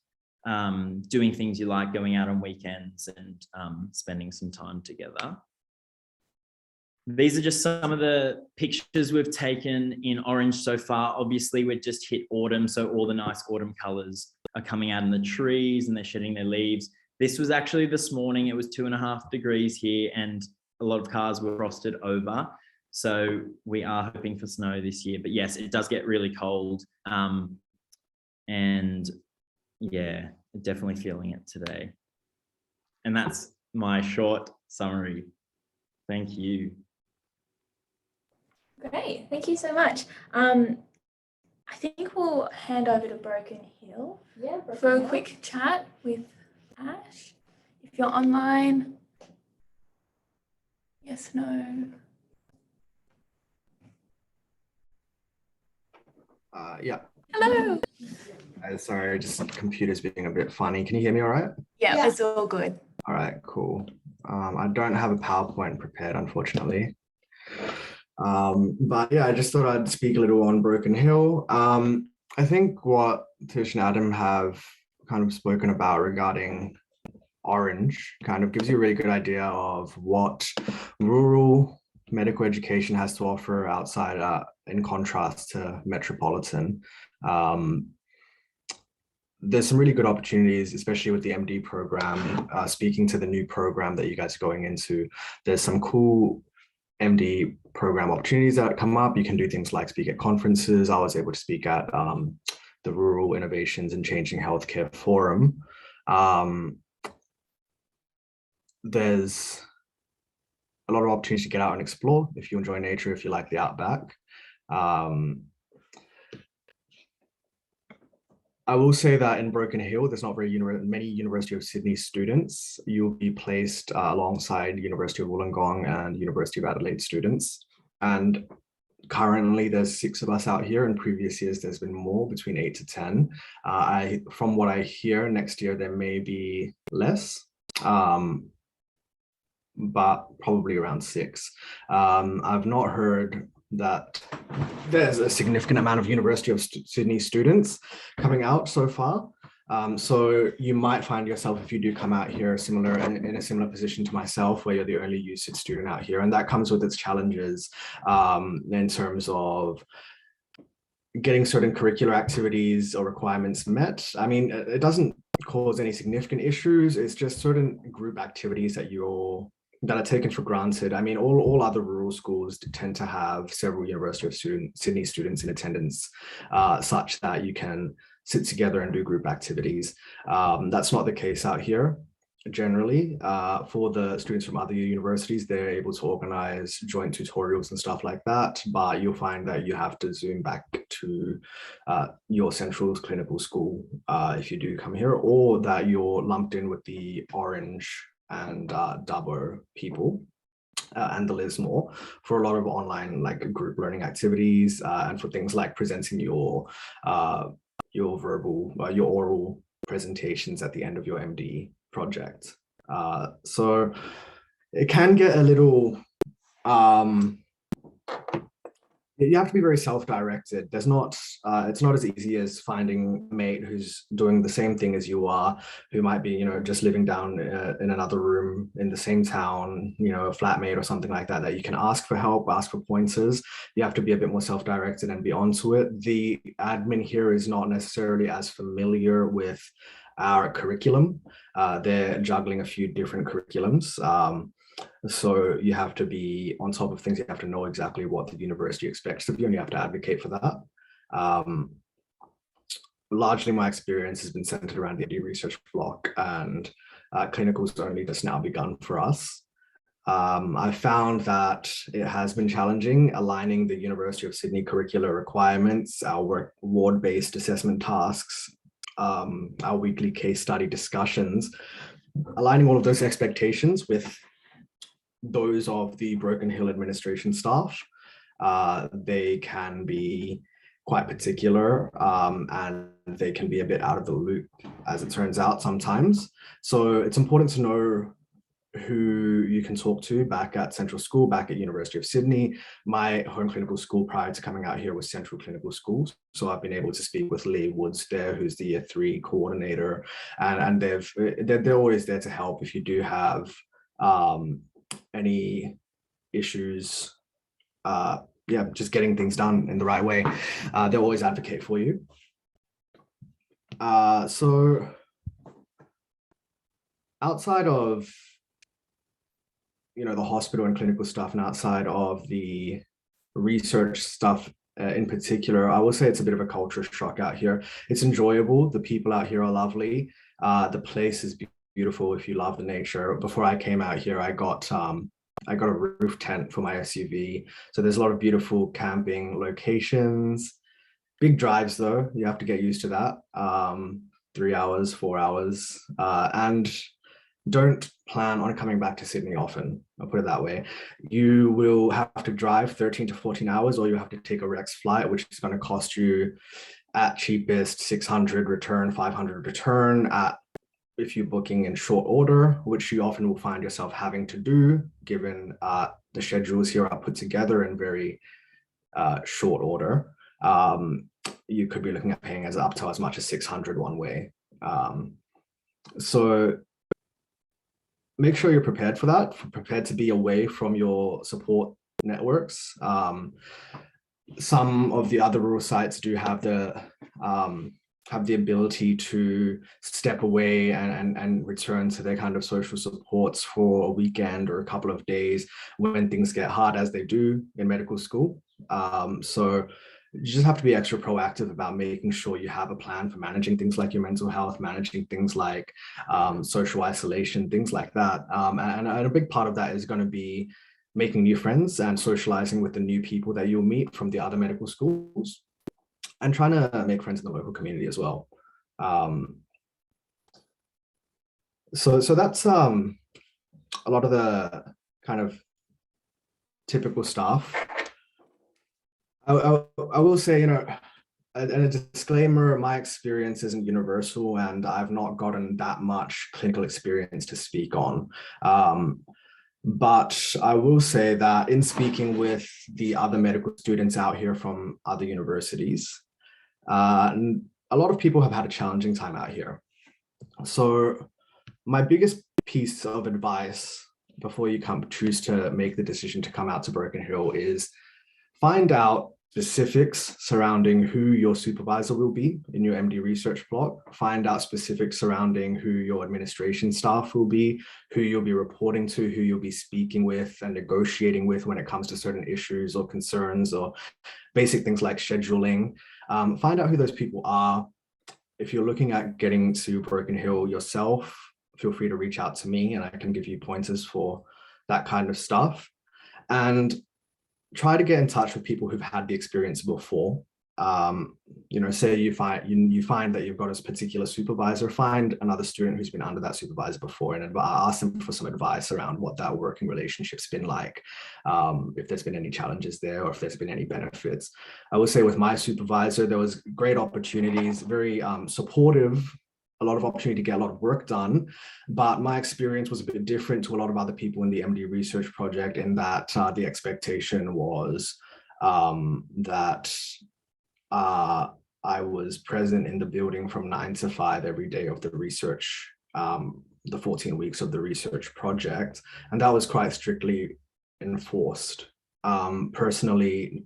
doing things you like, going out on weekends and spending some time together. These are just some of the pictures we've taken in Orange so far. Obviously, we've just hit autumn, so all the nice autumn colours are coming out in the trees and they're shedding their leaves. This was actually this morning. It was 2.5 degrees here and a lot of cars were frosted over. So we are hoping for snow this year. But yes, it does get really cold. And yeah, definitely feeling it today. And that's my short summary. Thank you. Great, thank you so much. I think we'll hand over to Broken Hill for a quick chat with Ash. If you're online, yes, no. Yeah. Hello. Sorry, just computer's being a bit funny. Can you hear me all right? Yeah, it's all good. All right, cool. I don't have a PowerPoint prepared, unfortunately. But yeah, I just thought I'd speak a little on Broken Hill. I think what Tish and Adam have kind of spoken about regarding Orange kind of gives you a really good idea of what rural medical education has to offer outside, in contrast to metropolitan. There's some really good opportunities, especially with the MD program. Speaking to the new program that you guys are going into, there's some cool MD program opportunities that come up. You can do things like speak at conferences. I was able to speak at the Rural Innovations and Changing Healthcare Forum. There's a lot of opportunities to get out and explore if you enjoy nature, if you like the outback. I will say that in Broken Hill, there's not very many University of Sydney students. You'll be placed alongside University of Wollongong and University of Adelaide students. And currently there's 6 of us out here. In previous years, there's been more, between 8 to 10. From what I hear, next year there may be less, but probably around 6. I've not heard that there's a significant amount of University of Sydney students coming out so far. So you might find yourself, if you do come out here, in a similar position to myself, where you're the only USyd student out here. And that comes with its challenges in terms of getting certain curricular activities or requirements met. I mean, it doesn't cause any significant issues. It's just certain group activities that are taken for granted. I mean, all other rural schools tend to have several University of Sydney students in attendance, such that you can sit together and do group activities. That's not the case out here. Generally, for the students from other universities, they're able to organize joint tutorials and stuff like that, but you'll find that you have to zoom back to your central clinical school if you do come here, or that you're lumped in with the Orange and Dubbo people and the Lismore for a lot of online like group learning activities and for things like presenting your oral presentations at the end of your MD project. So it can get a little, you have to be very self-directed. There's not, it's not as easy as finding a mate who's doing the same thing as you are, who might be, you know, just living down in another room in the same town, you know, a flatmate or something like that, that you can ask for help, ask for pointers. You have to be a bit more self-directed and be onto it. The admin here is not necessarily as familiar with our curriculum. They're juggling a few different curriculums. So you have to be on top of things. You have to know exactly what the university expects of you, and you have to advocate for that. Largely, my experience has been centered around the MD research block, and clinical's only just now begun for us. I found that it has been challenging aligning the University of Sydney curricular requirements, our ward-based assessment tasks, our weekly case study discussions, aligning all of those expectations with those of the Broken Hill administration staff. They can be quite particular and they can be a bit out of the loop, as it turns out sometimes. So it's important to know who you can talk to back at Central School, back at University of Sydney. My home clinical school prior to coming out here was Central Clinical Schools. So I've been able to speak with Lee Woods there, who's the Year 3 coordinator, and they're always there to help if you do have any issues, just getting things done in the right way. They'll always advocate for you. So outside of, you know, the hospital and clinical stuff, and outside of the research stuff in particular, I will say it's a bit of a culture shock out here. It's enjoyable. The people out here are lovely. The place is beautiful if you love the nature. Before I came out here, I got a roof tent for my SUV. So there's a lot of beautiful camping locations. Big drives though, you have to get used to that. 3 hours, 4 hours, and don't plan on coming back to Sydney often. I'll put it that way. You will have to drive 13 to 14 hours, or you have to take a Rex flight, which is going to cost you at cheapest 600 return, 500 return, at if you're booking in short order, which you often will find yourself having to do, given the schedules here are put together in very short order. You could be looking at paying up to as much as 600 one way. So make sure you're prepared for that, prepared to be away from your support networks. Some of the other rural sites do have the ability to step away and return to their kind of social supports for a weekend or a couple of days when things get hard, as they do in medical school. So you just have to be extra proactive about making sure you have a plan for managing things like your mental health, managing things like social isolation, things like that. And a big part of that is going to be making new friends and socializing with the new people that you'll meet from the other medical schools, and trying to make friends in the local community as well. So that's a lot of the kind of typical stuff. I will say, you know, and a disclaimer, my experience isn't universal, and I've not gotten that much clinical experience to speak on. But I will say that in speaking with the other medical students out here from other universities, a lot of people have had a challenging time out here. So my biggest piece of advice before you choose to make the decision to come out to Broken Hill is find out specifics surrounding who your supervisor will be in your MD research block. Find out specifics surrounding who your administration staff will be, who you'll be reporting to, who you'll be speaking with and negotiating with when it comes to certain issues or concerns or basic things like scheduling. Find out who those people are. If you're looking at getting to Broken Hill yourself, feel free to reach out to me and I can give you pointers for that kind of stuff. And try to get in touch with people who've had the experience before. you know, say you find that you've got a particular supervisor, find another student who's been under that supervisor before and ask them for some advice around what that working relationship's been like, if there's been any challenges there or if there's been any benefits. I would say with my supervisor, there was great opportunities, very supportive, a lot of opportunity to get a lot of work done, but my experience was a bit different to a lot of other people in the MD research project in that the expectation was that I was present in the building from 9 to 5 every day of the research, the 14 weeks of the research project. And that was quite strictly enforced. Personally,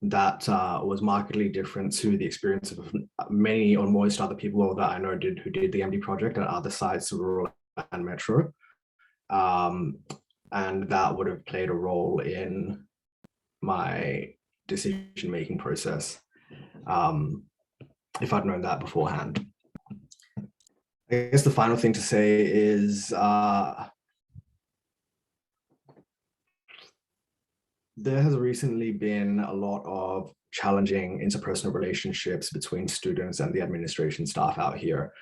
that was markedly different to the experience of many or most other people that I know who did the MD project at other sites, rural and metro. And that would have played a role in my decision-making process. If I'd known that beforehand. I guess the final thing to say is there has recently been a lot of challenging interpersonal relationships between students and the administration staff out here.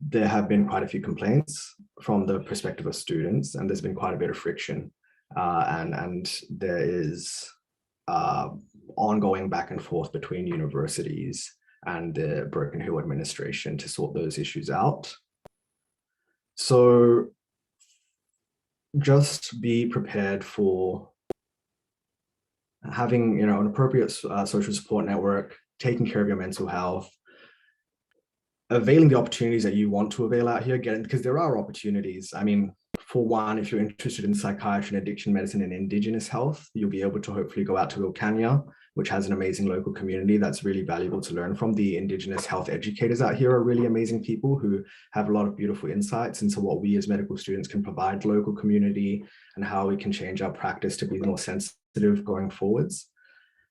There have been quite a few complaints from the perspective of students, and there's been quite a bit of friction. And there is ongoing back and forth between universities and the Broken Hill administration to sort those issues out. So just be prepared for having, you know, an appropriate social support network, taking care of your mental health, availing the opportunities that you want to avail out here, because there are opportunities. I mean, for one, if you're interested in psychiatry and addiction medicine and Indigenous health, you'll be able to hopefully go out to Wilcannia, which has an amazing local community that's really valuable to learn from. The Indigenous health educators out here are really amazing people who have a lot of beautiful insights into what we as medical students can provide the local community and how we can change our practice to be more sensitive going forwards.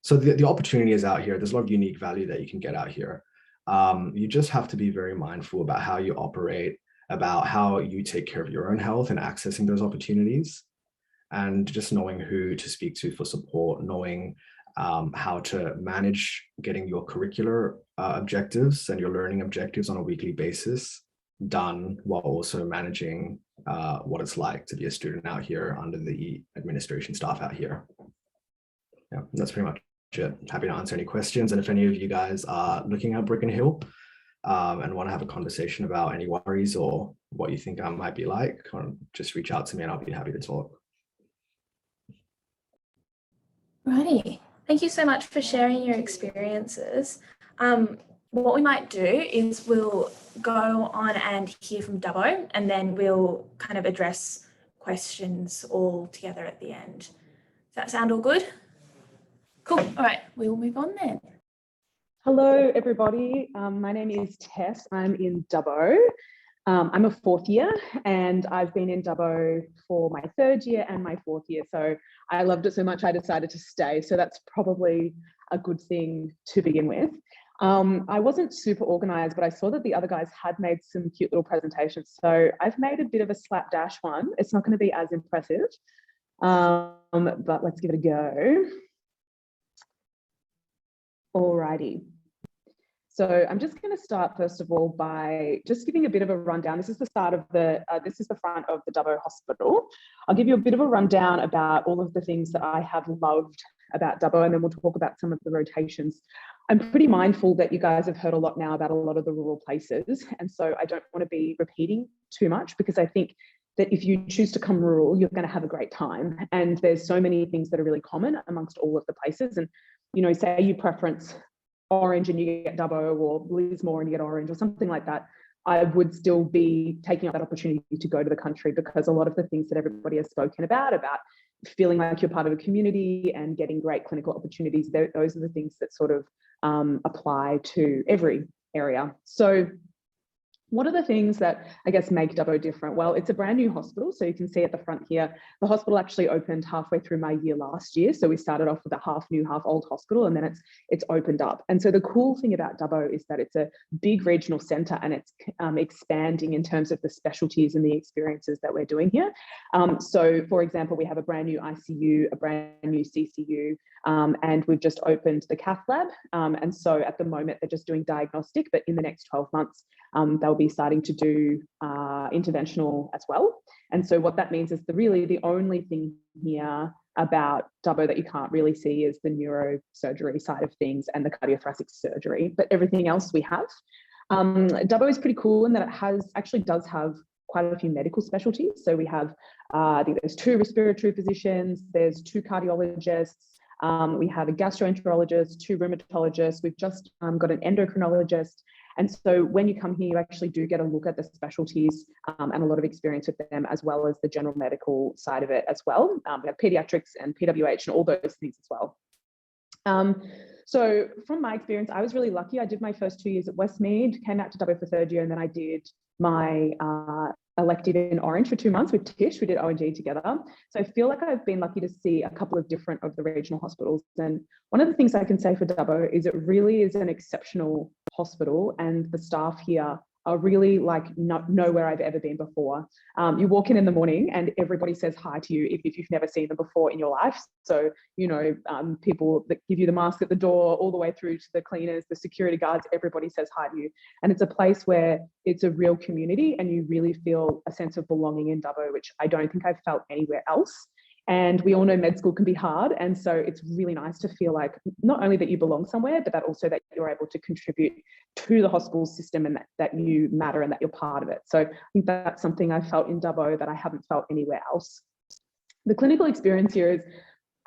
So the opportunity is out here. There's a lot of unique value that you can get out here. You just have to be very mindful about how you operate, about how you take care of your own health and accessing those opportunities, and just knowing who to speak to for support, knowing how to manage getting your curricular objectives and your learning objectives on a weekly basis done, while also managing what it's like to be a student out here under the administration staff out here. Yeah, that's pretty much it. Happy to answer any questions. And if any of you guys are looking at Broken Hill and want to have a conversation about any worries or what you think I might be like, just reach out to me and I'll be happy to talk. Righty. Thank you so much for sharing your experiences. What we might do is we'll go on and hear from Dubbo, and then we'll kind of address questions all together at the end. Does that sound all good? Cool. All right, we will move on then. Hello, everybody. My name is Tess. I'm in Dubbo. I'm a 4th year, and I've been in Dubbo for my 3rd year and my 4th year. So I loved it so much I decided to stay. So that's probably a good thing to begin with. I wasn't super organized, but I saw that the other guys had made some cute little presentations. So I've made a bit of a slapdash one. It's not going to be as impressive, but let's give it a go. Alrighty. So I'm just going to start first of all by just giving a bit of a rundown. This is the start of this is the front of the Dubbo Hospital. I'll give you a bit of a rundown about all of the things that I have loved about Dubbo, and then we'll talk about some of the rotations. I'm pretty mindful that you guys have heard a lot now about a lot of the rural places, and so I don't want to be repeating too much, because I think that if you choose to come rural, you're going to have a great time. And there's so many things that are really common amongst all of the places. And, you know, say you preference Orange and you get Dubbo, or Lismore and you get Orange, or something like that, I would still be taking up that opportunity to go to the country, because a lot of the things that everybody has spoken about feeling like you're part of a community and getting great clinical opportunities, those are the things that sort of apply to every area. So what are the things that I guess make Dubbo different? Well, it's a brand new hospital. So you can see at the front here, the hospital actually opened halfway through my year last year. So we started off with a half new, half old hospital, and then it's opened up. And so the cool thing about Dubbo is that it's a big regional centre, and it's expanding in terms of the specialties and the experiences that we're doing here. So for example, we have a brand new ICU, a brand new CCU, and we've just opened the cath lab. And so at the moment, they're just doing diagnostic, but in the next 12 months, they'll be starting to do interventional as well. And so what that means is the only thing here about Dubbo that you can't really see is the neurosurgery side of things and the cardiothoracic surgery, but everything else we have. Dubbo is pretty cool in that it does have quite a few medical specialties. So we have, I think there's 2 respiratory physicians, there's 2 cardiologists, we have a gastroenterologist, 2 rheumatologists, we've just got an endocrinologist. And so when you come here, you actually do get a look at the specialties and a lot of experience with them, as well as the general medical side of it as well. We have pediatrics and PWH and all those things as well. So from my experience, I was really lucky. I did my first 2 years at Westmead, came out to Dubbo for 3rd year, and then I did my elective in Orange for 2 months with Tish. We did O&G together. So I feel like I've been lucky to see a couple of different of the regional hospitals. And one of the things I can say for Dubbo is it really is an exceptional hospital, and the staff here are really like nowhere I've ever been before. You walk in the morning and everybody says hi to you if you've never seen them before in your life. So, you know, people that give you the mask at the door, all the way through to the cleaners, the security guards, everybody says hi to you. And it's a place where it's a real community and you really feel a sense of belonging in Dubbo, which I don't think I've felt anywhere else. And we all know med school can be hard. And so it's really nice to feel like not only that you belong somewhere, but that also that you're able to contribute to the hospital system and that you matter and that you're part of it. So I think that's something I felt in Dubbo that I haven't felt anywhere else. The clinical experience here is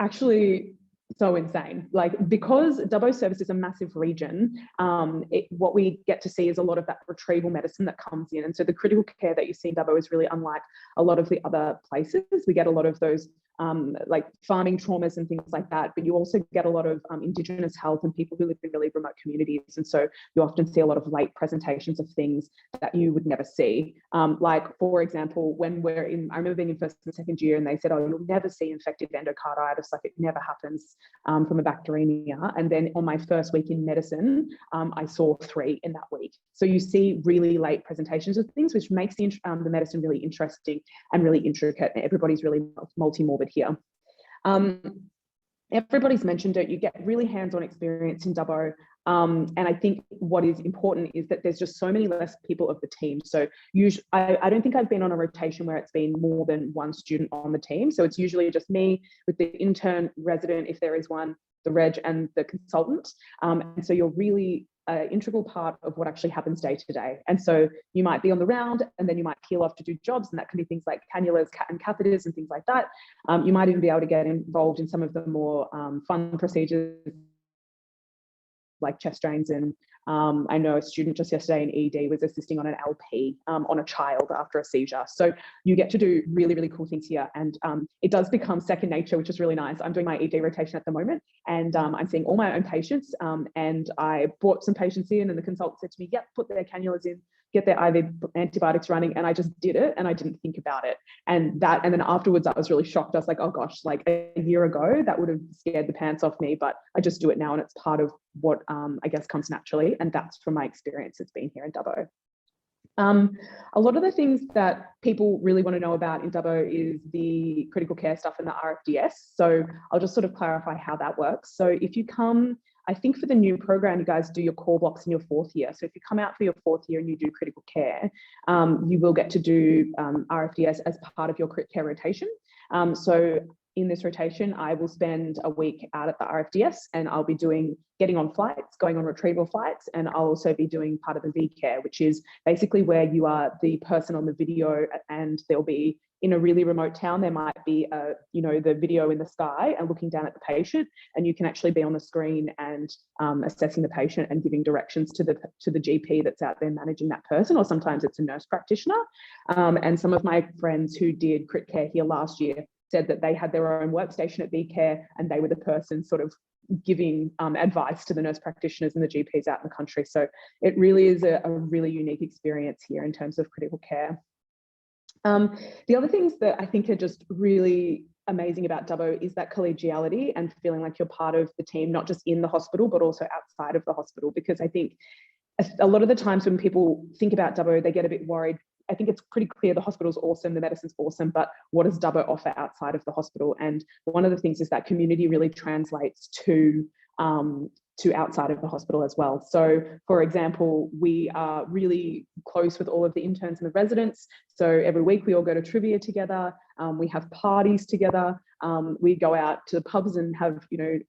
actually so insane. Like, because Dubbo service is a massive region, what we get to see is a lot of that retrieval medicine that comes in. And so the critical care that you see in Dubbo is really unlike a lot of the other places. We get a lot of those like farming traumas and things like that, but you also get a lot of Indigenous health and people who live in really remote communities. And so you often see a lot of late presentations of things that you would never see. Like, for example, when I remember being in 1st and 2nd year and they said, oh, you'll never see infected endocarditis, like it never happens from a bacteremia. And then on my 1st week in medicine, I saw 3 in that week. So you see really late presentations of things, which makes the medicine really interesting and really intricate. And everybody's really multi-morbid here. Everybody's mentioned it, you get really hands-on experience in Dubbo. And I think what is important is that there's just so many less people of the team. So usually, I don't think I've been on a rotation where it's been more than 1 student on the team. So it's usually just me with the intern, resident, if there is one, the reg and the consultant. And so you're really an integral part of what actually happens day to day. And so you might be on the round and then you might peel off to do jobs, and that can be things like cannulas and catheters and things like that. You might even be able to get involved in some of the more fun procedures like chest drains. And I know a student just yesterday in ED was assisting on an LP on a child after a seizure. So you get to do really, really cool things here. And it does become second nature, which is really nice. I'm doing my ED rotation at the moment, and I'm seeing all my own patients. And I brought some patients in, and the consultant said to me, yep, put their cannulas in, get their IV antibiotics running. And I just did it and I didn't think about it. And then afterwards I was really shocked. I was like, oh gosh, like a year ago, that would have scared the pants off me, but I just do it now. And it's part of what I guess comes naturally. And that's from my experience it's been here in Dubbo. A lot of the things that people really want to know about in Dubbo is the critical care stuff and the RFDS. So I'll just sort of clarify how that works. So if you come, I think for the new program, you guys do your core blocks in your 4th year. So if you come out for your 4th year and you do critical care, you will get to do RFDS as part of your crit care rotation. So in this rotation, I will spend a week out at the RFDS, and I'll be getting on flights, going on retrieval flights, and I'll also be doing part of the V-care, which is basically where you are the person on the video, and there'll be, in a really remote town, there might be the video in the sky and looking down at the patient, and you can actually be on the screen and assessing the patient and giving directions to the GP that's out there managing that person, or sometimes it's a nurse practitioner. And some of my friends who did crit care here last year said that they had their own workstation at V-care, and they were the person sort of giving advice to the nurse practitioners and the GPs out in the country. So it really is a really unique experience here in terms of critical care. The other things that I think are just really amazing about Dubbo is that collegiality and feeling like you're part of the team, not just in the hospital, but also outside of the hospital. Because I think a lot of the times when people think about Dubbo, they get a bit worried I think it's pretty clear the hospital's awesome, the medicine's awesome, but what does Dubbo offer outside of the hospital? And one of the things is that community really translates to outside of the hospital as well. So for example, we are really close with all of the interns and the residents. So every week we all go to trivia together. We have parties together. We go out to the pubs and have,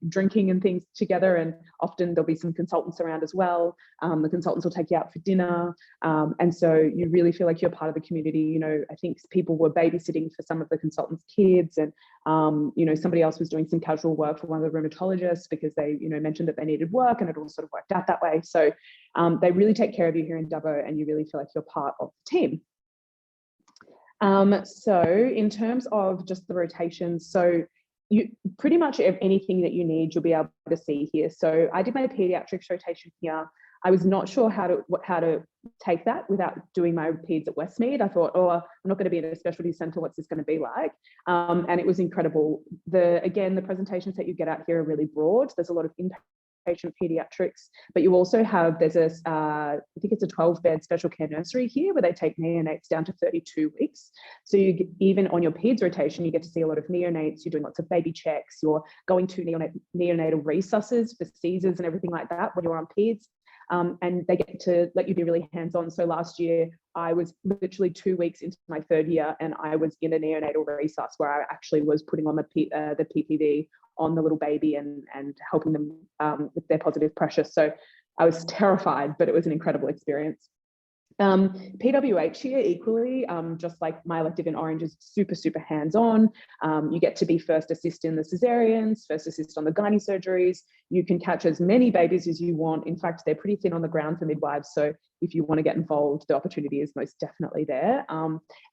drinking and things together. And often there'll be some consultants around as well. The consultants will take you out for dinner. And so you really feel like you're part of the community. I think people were babysitting for some of the consultants' kids, and somebody else was doing some casual work for one of the rheumatologists because they, mentioned that they needed work, and it all sort of worked out that way. So they really take care of you here in Dubbo, and you really feel like you're part of the team. So in terms of just the rotations, so you pretty much anything that you need, you'll be able to see here. So I did my pediatrics rotation here. I was not sure how to take that without doing my peds at Westmead. I thought, I'm not going to be in a specialty centre. What's this going to be like? And it was incredible. Again, the presentations that you get out here are really broad. There's a lot of inpatient pediatrics, but you also have, I think it's a 12-bed special care nursery here where they take neonates down to 32 weeks. So even on your peds rotation, you get to see a lot of neonates. You're doing lots of baby checks. You're going to neonatal resusces for seizures and everything like that when you're on peds. And they get to let you be really hands-on. So last year, I was literally 2 weeks into my third year, and I was in a neonatal resus where I actually was putting on the PPV on the little baby and helping them with their positive pressure. So I was terrified, but it was an incredible experience. PWH here equally, just like my elective in Orange, is super, super hands-on. You get to be first assist in the cesareans, first assist on the gynae surgeries. You can catch as many babies as you want. In fact, they're pretty thin on the ground for midwives. So if you want to get involved, the opportunity is most definitely there.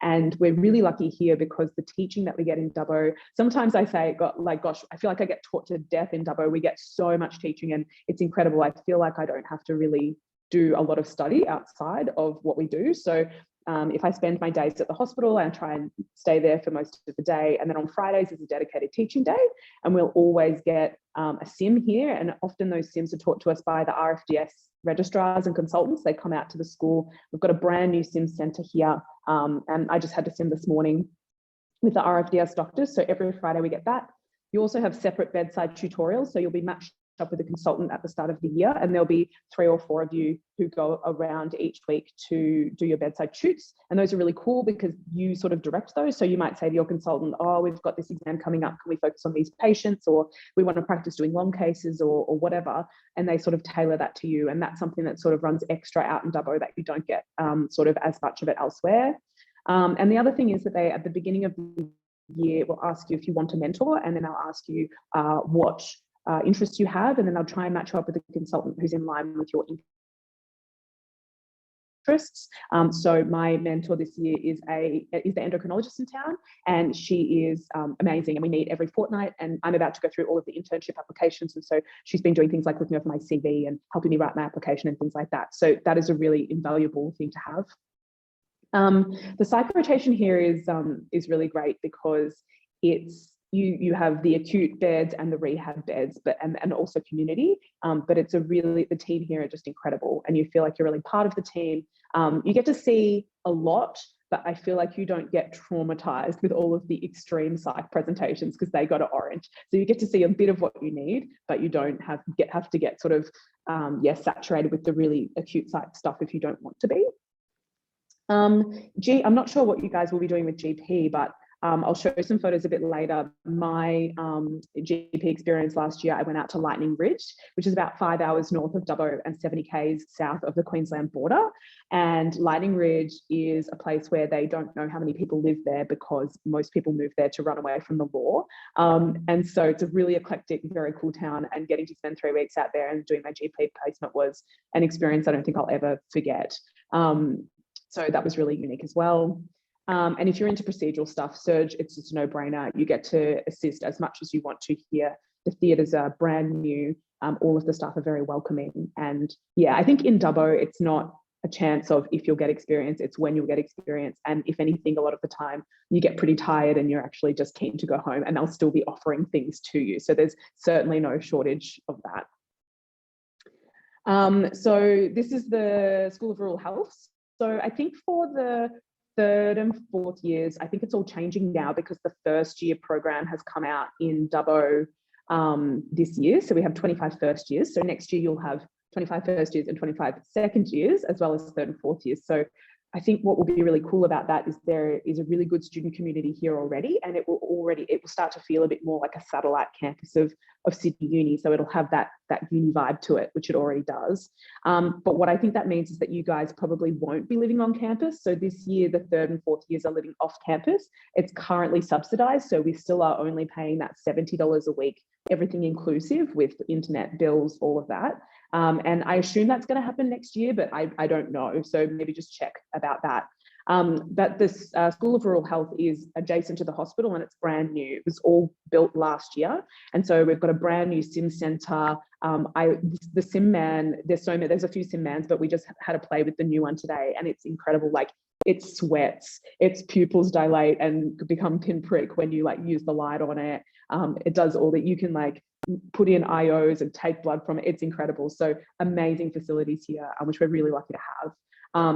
And we're really lucky here because the teaching that we get in Dubbo, sometimes I say, gosh, I feel like I get taught to death in Dubbo. We get so much teaching and it's incredible. I feel like I don't have to really do a lot of study outside of what we do. So if I spend my days at the hospital, I try and stay there for most of the day. And then on Fridays is a dedicated teaching day. And we'll always get a sim here. And often those sims are taught to us by the RFDS registrars and consultants. They come out to the school. We've got a brand new sim centre here. And I just had to sim this morning with the RFDS doctors. So every Friday we get that. You also have separate bedside tutorials. So you'll be matched up with a consultant at the start of the year, and there'll be 3 or 4 of you who go around each week to do your bedside shoots. And those are really cool because you sort of direct those. So you might say to your consultant, we've got this exam coming up, can we focus on these patients, or we want to practice doing long cases or whatever, and they sort of tailor that to you. And that's something that sort of runs extra out in Dubbo that you don't get sort of as much of it elsewhere. And the other thing is that they, at the beginning of the year, will ask you if you want a mentor, and then they'll ask you what interests you have, and then they'll try and match you up with a consultant who's in line with your interests. So my mentor this year is the endocrinologist in town, and she is amazing, and we meet every fortnight, and I'm about to go through all of the internship applications, and so she's been doing things like looking over my CV and helping me write my application and things like that. So that is a really invaluable thing to have. The psych rotation here is really great because it's you have the acute beds and the rehab beds, and also community. But it's the team here are just incredible, and you feel like you're really part of the team. You get to see a lot, but I feel like you don't get traumatized with all of the extreme psych presentations because they go to Orange. So you get to see a bit of what you need, but you don't have to get sort of saturated with the really acute psych stuff if you don't want to be. I'm not sure what you guys will be doing with GP, but I'll show some photos a bit later. My GP experience last year, I went out to Lightning Ridge, which is about 5 hours north of Dubbo and 70 k's south of the Queensland border. And Lightning Ridge is a place where they don't know how many people live there because most people move there to run away from the law. And so it's a really eclectic, very cool town, and getting to spend 3 weeks out there and doing my GP placement was an experience I don't think I'll ever forget. So that was really unique as well. And if you're into procedural stuff, Surge, it's just a no-brainer. You get to assist as much as you want to here. The theatres are brand new. All of the staff are very welcoming. And yeah, I think in Dubbo, it's not a chance of if you'll get experience, it's when you'll get experience. And if anything, a lot of the time you get pretty tired and you're actually just keen to go home, and they'll still be offering things to you. So there's certainly no shortage of that. So this is the School of Rural Health. So I think for the third and fourth years, I think it's all changing now because the first year program has come out in Dubbo this year. So we have 25 first years. So next year you'll have 25 first years and 25 second years, as well as third and fourth years. So I think what will be really cool about that is there is a really good student community here already, and it will start to feel a bit more like a satellite campus of Sydney Uni. So it'll have that uni vibe to it, which it already does. But what I think that means is that you guys probably won't be living on campus. So this year, the third and fourth years are living off campus. It's currently subsidized. So we still are only paying that $70 a week, everything inclusive with internet bills, all of that. And I assume that's going to happen next year, but I don't know. So maybe just check about that. But this School of Rural Health is adjacent to the hospital and it's brand new. It was all built last year. And so we've got a brand new sim center. The sim man, there's a few sim mans, but we just had a play with the new one today and it's incredible. Like it sweats, its pupils dilate and become pinprick when you like use the light on it. It does all that. You can like put in IOs and take blood from it. It's incredible. So amazing facilities here, which we're really lucky to have.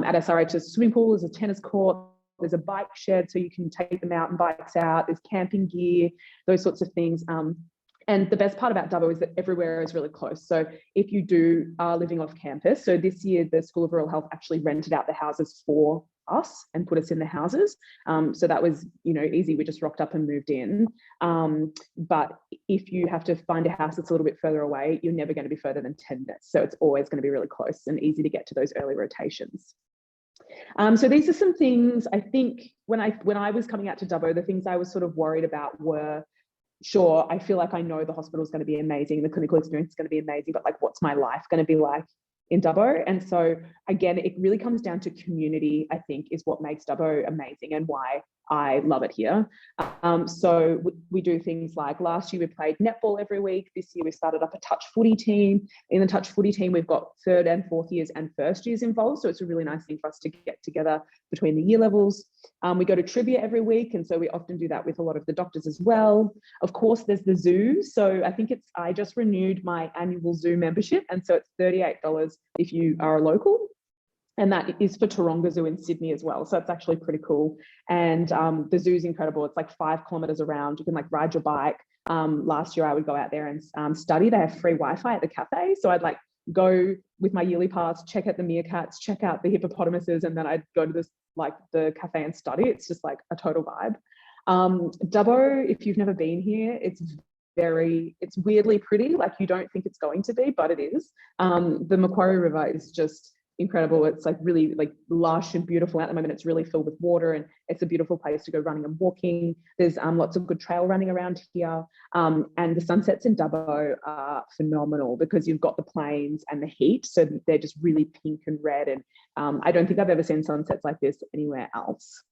At SRH, there's a swimming pool, there's a tennis court, there's a bike shed so you can take the mountain bikes out, there's camping gear, those sorts of things. And the best part about Dubbo is that everywhere is really close. So if you are living off campus, so this year the School of Rural Health actually rented out the houses for us and put us in the houses. So that was, easy. We just rocked up and moved in. But if you have to find a house that's a little bit further away, you're never going to be further than 10 minutes. So it's always going to be really close and easy to get to those early rotations. So these are some things I think when I was coming out to Dubbo, the things I was sort of worried about were, sure, I feel like I know the hospital is going to be amazing, the clinical experience is going to be amazing, but like, what's my life going to be like in Dubbo? And so again, it really comes down to community, I think, is what makes Dubbo amazing and why I love it here. So we do things like last year we played netball every week. This year we started up a touch footy team. In the touch footy team, we've got third and fourth years and first years involved. So it's a really nice thing for us to get together between the year levels. We go to trivia every week. And so we often do that with a lot of the doctors as well. Of course, there's the zoo. So I just renewed my annual zoo membership. And so it's $38 if you are a local. And that is for Taronga Zoo in Sydney as well. So it's actually pretty cool. And the zoo is incredible. It's like 5 kilometers around. You can like ride your bike. Last year I would go out there and study. They have free Wi-Fi at the cafe. So I'd like go with my yearly pass, check out the meerkats, check out the hippopotamuses, and then I'd go to the cafe and study. It's just like a total vibe. Dubbo, if you've never been here, it's weirdly pretty. Like you don't think it's going to be, but it is. The Macquarie River is just incredible. It's like really like lush and beautiful. At the moment it's really filled with water and it's a beautiful place to go running and walking. There's lots of good trail running around here, and the sunsets in Dubbo are phenomenal because you've got the plains and the heat, so they're just really pink and red, and I don't think I've ever seen sunsets like this anywhere else.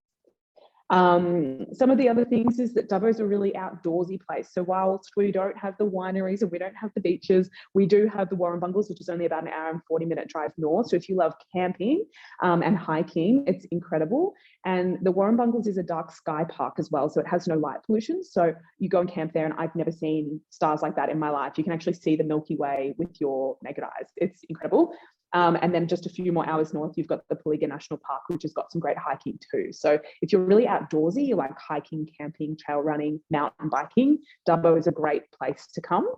Some of the other things is that Dubbo is a really outdoorsy place. So whilst we don't have the wineries and we don't have the beaches, we do have the Warrumbungles, which is only about an hour and 40-minute drive north. So if you love camping and hiking, it's incredible. And the Warrumbungles is a dark sky park as well. So it has no light pollution. So you go and camp there, and I've never seen stars like that in my life. You can actually see the Milky Way with your naked eyes. It's incredible. And then just a few more hours north, you've got the Poliga National Park, which has got some great hiking too. So if you're really outdoorsy, you like hiking, camping, trail running, mountain biking, Dubbo is a great place to come.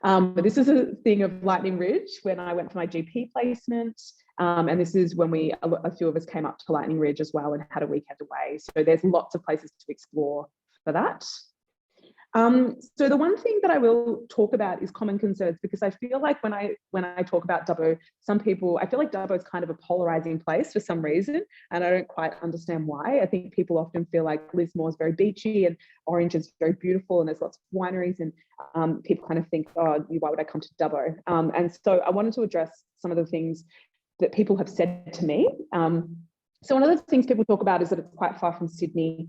But this is a thing of Lightning Ridge when I went for my GP placement. And this is when a few of us came up to Lightning Ridge as well and had a weekend away. So there's lots of places to explore for that. So the one thing that I will talk about is common concerns, because I feel like when I talk about Dubbo, I feel like Dubbo is kind of a polarizing place for some reason, and I don't quite understand why. I think people often feel like Lismore is very beachy and Orange is very beautiful and there's lots of wineries, and people kind of think, oh, why would I come to Dubbo? And so I wanted to address some of the things that people have said to me. So one of the things people talk about is that it's quite far from Sydney.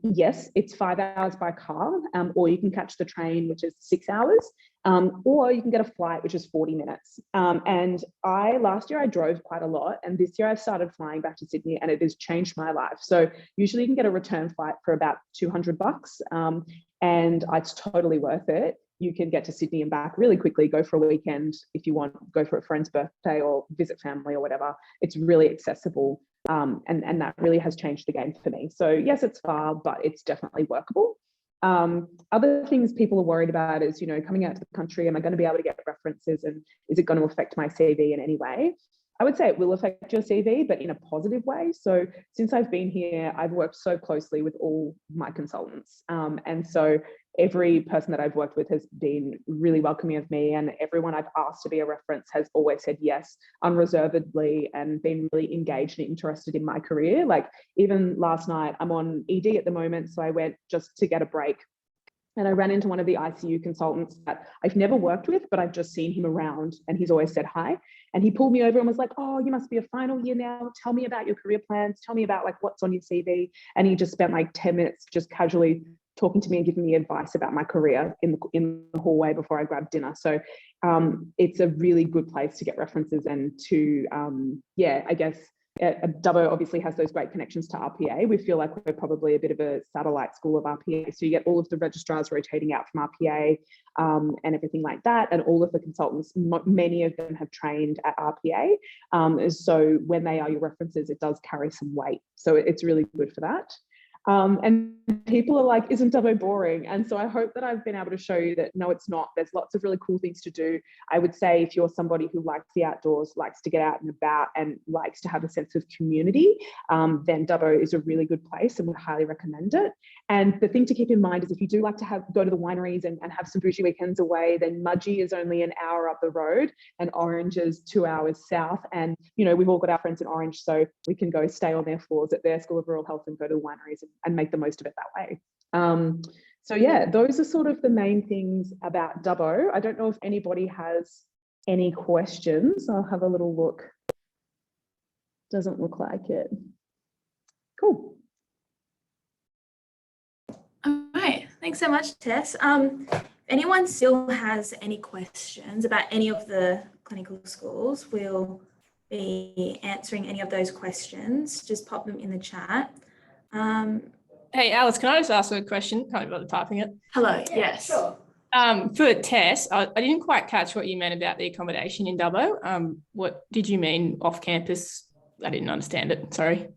Yes, it's 5 hours by car, or you can catch the train, which is 6 hours, or you can get a flight, which is 40 minutes. And last year I drove quite a lot, and this year I've started flying back to Sydney, and it has changed my life. So usually you can get a return flight for about $200, and it's totally worth it. you can get to Sydney and back really quickly, go for a weekend if you want, go for a friend's birthday or visit family or whatever. It's really accessible. And that really has changed the game for me. So yes, it's far, but it's definitely workable. Other things people are worried about is, you know, coming out to the country, am I going to be able to get references, and is it going to affect my CV in any way? I would say it will affect your CV, but in a positive way. So since I've been here, I've worked so closely with all my consultants. And so every person that I've worked with has been really welcoming of me, and everyone I've asked to be a reference has always said yes, unreservedly, and been really engaged and interested in my career. Like even last night, I'm on ED at the moment, so I went just to get a break. And I ran into one of the ICU consultants that I've never worked with, but I've just seen him around, and he's always said hi. And he pulled me over and was like, oh, you must be a final year now. Tell me about your career plans. Tell me about like what's on your CV. And he just spent like 10 minutes just casually talking to me and giving me advice about my career in the hallway before I grabbed dinner. So it's a really good place to get references and to, I guess, Dubbo obviously has those great connections to RPA. We feel like we're probably a bit of a satellite school of RPA. So you get all of the registrars rotating out from RPA and everything like that. And all of the consultants, many of them have trained at RPA. So when they are your references, it does carry some weight. So it's really good for that. And people are like, isn't Dubbo boring? And so I hope that I've been able to show you that no, it's not. There's lots of really cool things to do. I would say if you're somebody who likes the outdoors, likes to get out and about, and likes to have a sense of community, then Dubbo is a really good place and would highly recommend it. And the thing to keep in mind is if you do like to go to the wineries and have some bougie weekends away, then Mudgee is only an hour up the road and Orange is 2 hours south. And, you know, we've all got our friends in Orange, so we can go stay on their floors at their School of Rural Health and go to the wineries and make the most of it that way. So yeah, those are sort of the main things about Dubbo. I don't know if anybody has any questions. I'll have a little look. Doesn't look like it. Cool. All right, thanks so much, Tess. If anyone still has any questions about any of the clinical schools, we'll be answering any of those questions. Just pop them in the chat. Hey, Alice, can I just ask a question? Can't bother typing it. Hello, yes. Sure. For Tess, I didn't quite catch what you meant about the accommodation in Dubbo. What did you mean off campus? I didn't understand it, sorry.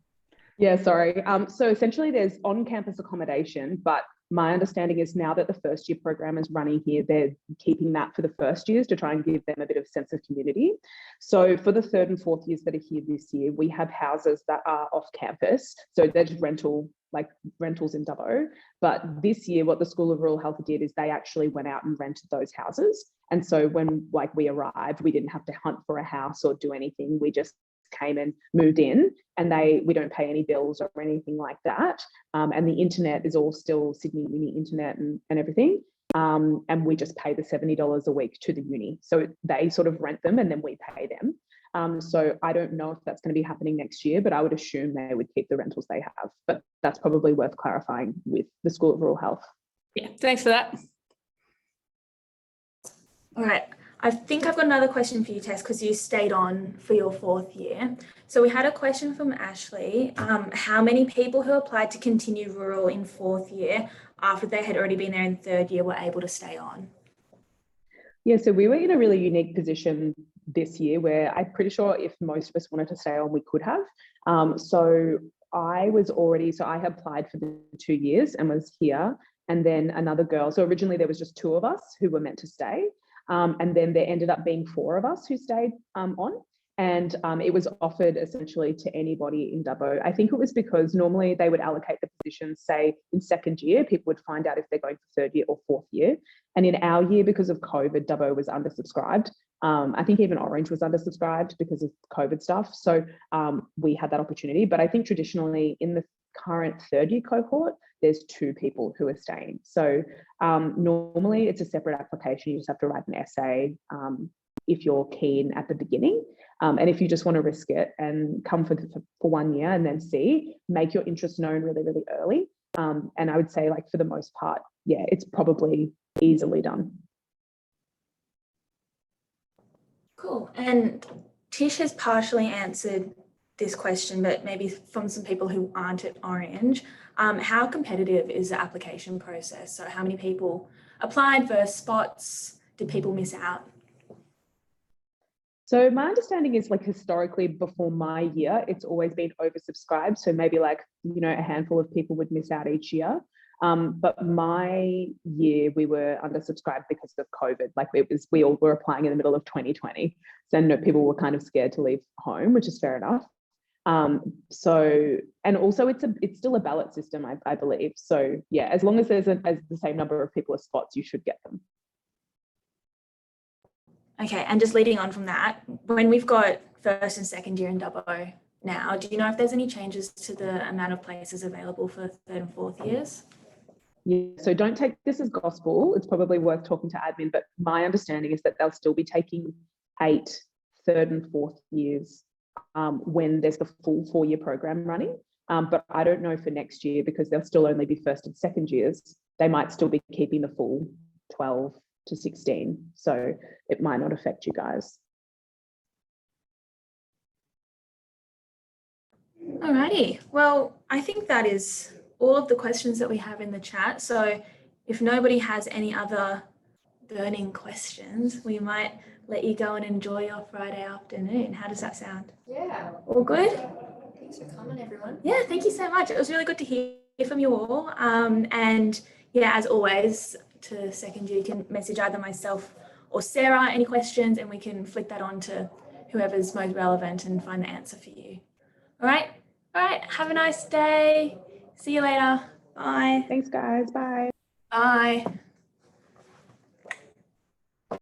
Yeah, sorry. So essentially there's on-campus accommodation, but my understanding is now that the first year program is running here, they're keeping that for the first years to try and give them a bit of sense of community. So for the third and fourth years that are here this year, we have houses that are off campus. So they're just rentals in Dubbo. But this year, what the School of Rural Health did is they actually went out and rented those houses. And so when we arrived, we didn't have to hunt for a house or do anything. We just came and moved in, and we don't pay any bills or anything like that. And the internet is all still Sydney Uni internet and everything. And we just pay the $70 a week to the uni. So they sort of rent them and then we pay them. So I don't know if that's going to be happening next year, but I would assume they would keep the rentals they have. But that's probably worth clarifying with the School of Rural Health. Yeah, thanks for that. All right. I think I've got another question for you, Tess, because you stayed on for your fourth year. So we had a question from Ashley. How many people who applied to continue rural in fourth year after they had already been there in third year were able to stay on? Yeah, so we were in a really unique position this year where I'm pretty sure if most of us wanted to stay on, we could have. So I applied for the 2 years and was here. And then another girl. So originally there was just 2 of us who were meant to stay. And then there ended up being 4 of us who stayed on. And it was offered essentially to anybody in Dubbo. I think it was because normally they would allocate the positions, say in second year, people would find out if they're going for third year or fourth year. And in our year, because of COVID, Dubbo was undersubscribed. I think even Orange was undersubscribed because of COVID stuff. So we had that opportunity. But I think traditionally in the current third year cohort, there's 2 people who are staying. So normally it's a separate application. You just have to write an essay if you're keen at the beginning. And if you just want to risk it and come for 1 year and then make your interest known really, really early. And I would say for the most part, yeah, it's probably easily done. Cool. And Tish has partially answered this question, but maybe from some people who aren't at Orange, how competitive is the application process? So how many people applied versus spots? Did people miss out? So my understanding is like historically before my year, it's always been oversubscribed. So maybe like, you know, a handful of people would miss out each year. But my year, we were undersubscribed because of COVID. Like we all were applying in the middle of 2020. So no, people were kind of scared to leave home, which is fair enough. So, and also it's still a ballot system, I believe. So yeah, as long as there's as the same number of people as spots, you should get them. Okay, and just leading on from that, when we've got first and second year in Dubbo now, do you know if there's any changes to the amount of places available for third and fourth years? Yeah, so don't take this as gospel. It's probably worth talking to admin, but my understanding is that they'll still be taking 8 third and fourth years when there's the full 4-year program running. But I don't know for next year because there'll still only be first and second years. They might still be keeping the full 12 to 16. So it might not affect you guys. Alrighty, well, I think that is all of the questions that we have in the chat. So if nobody has any other burning questions, we might let you go and enjoy your Friday afternoon. How does that sound? Yeah. All good? Thanks for coming, everyone. Yeah, thank you so much. It was really good to hear from you all. And yeah, as always, to second year, you can message either myself or Sarah any questions and we can flick that on to whoever's most relevant and find the answer for you. All right. Have a nice day. See you later. Bye. Thanks, guys. Bye. Bye.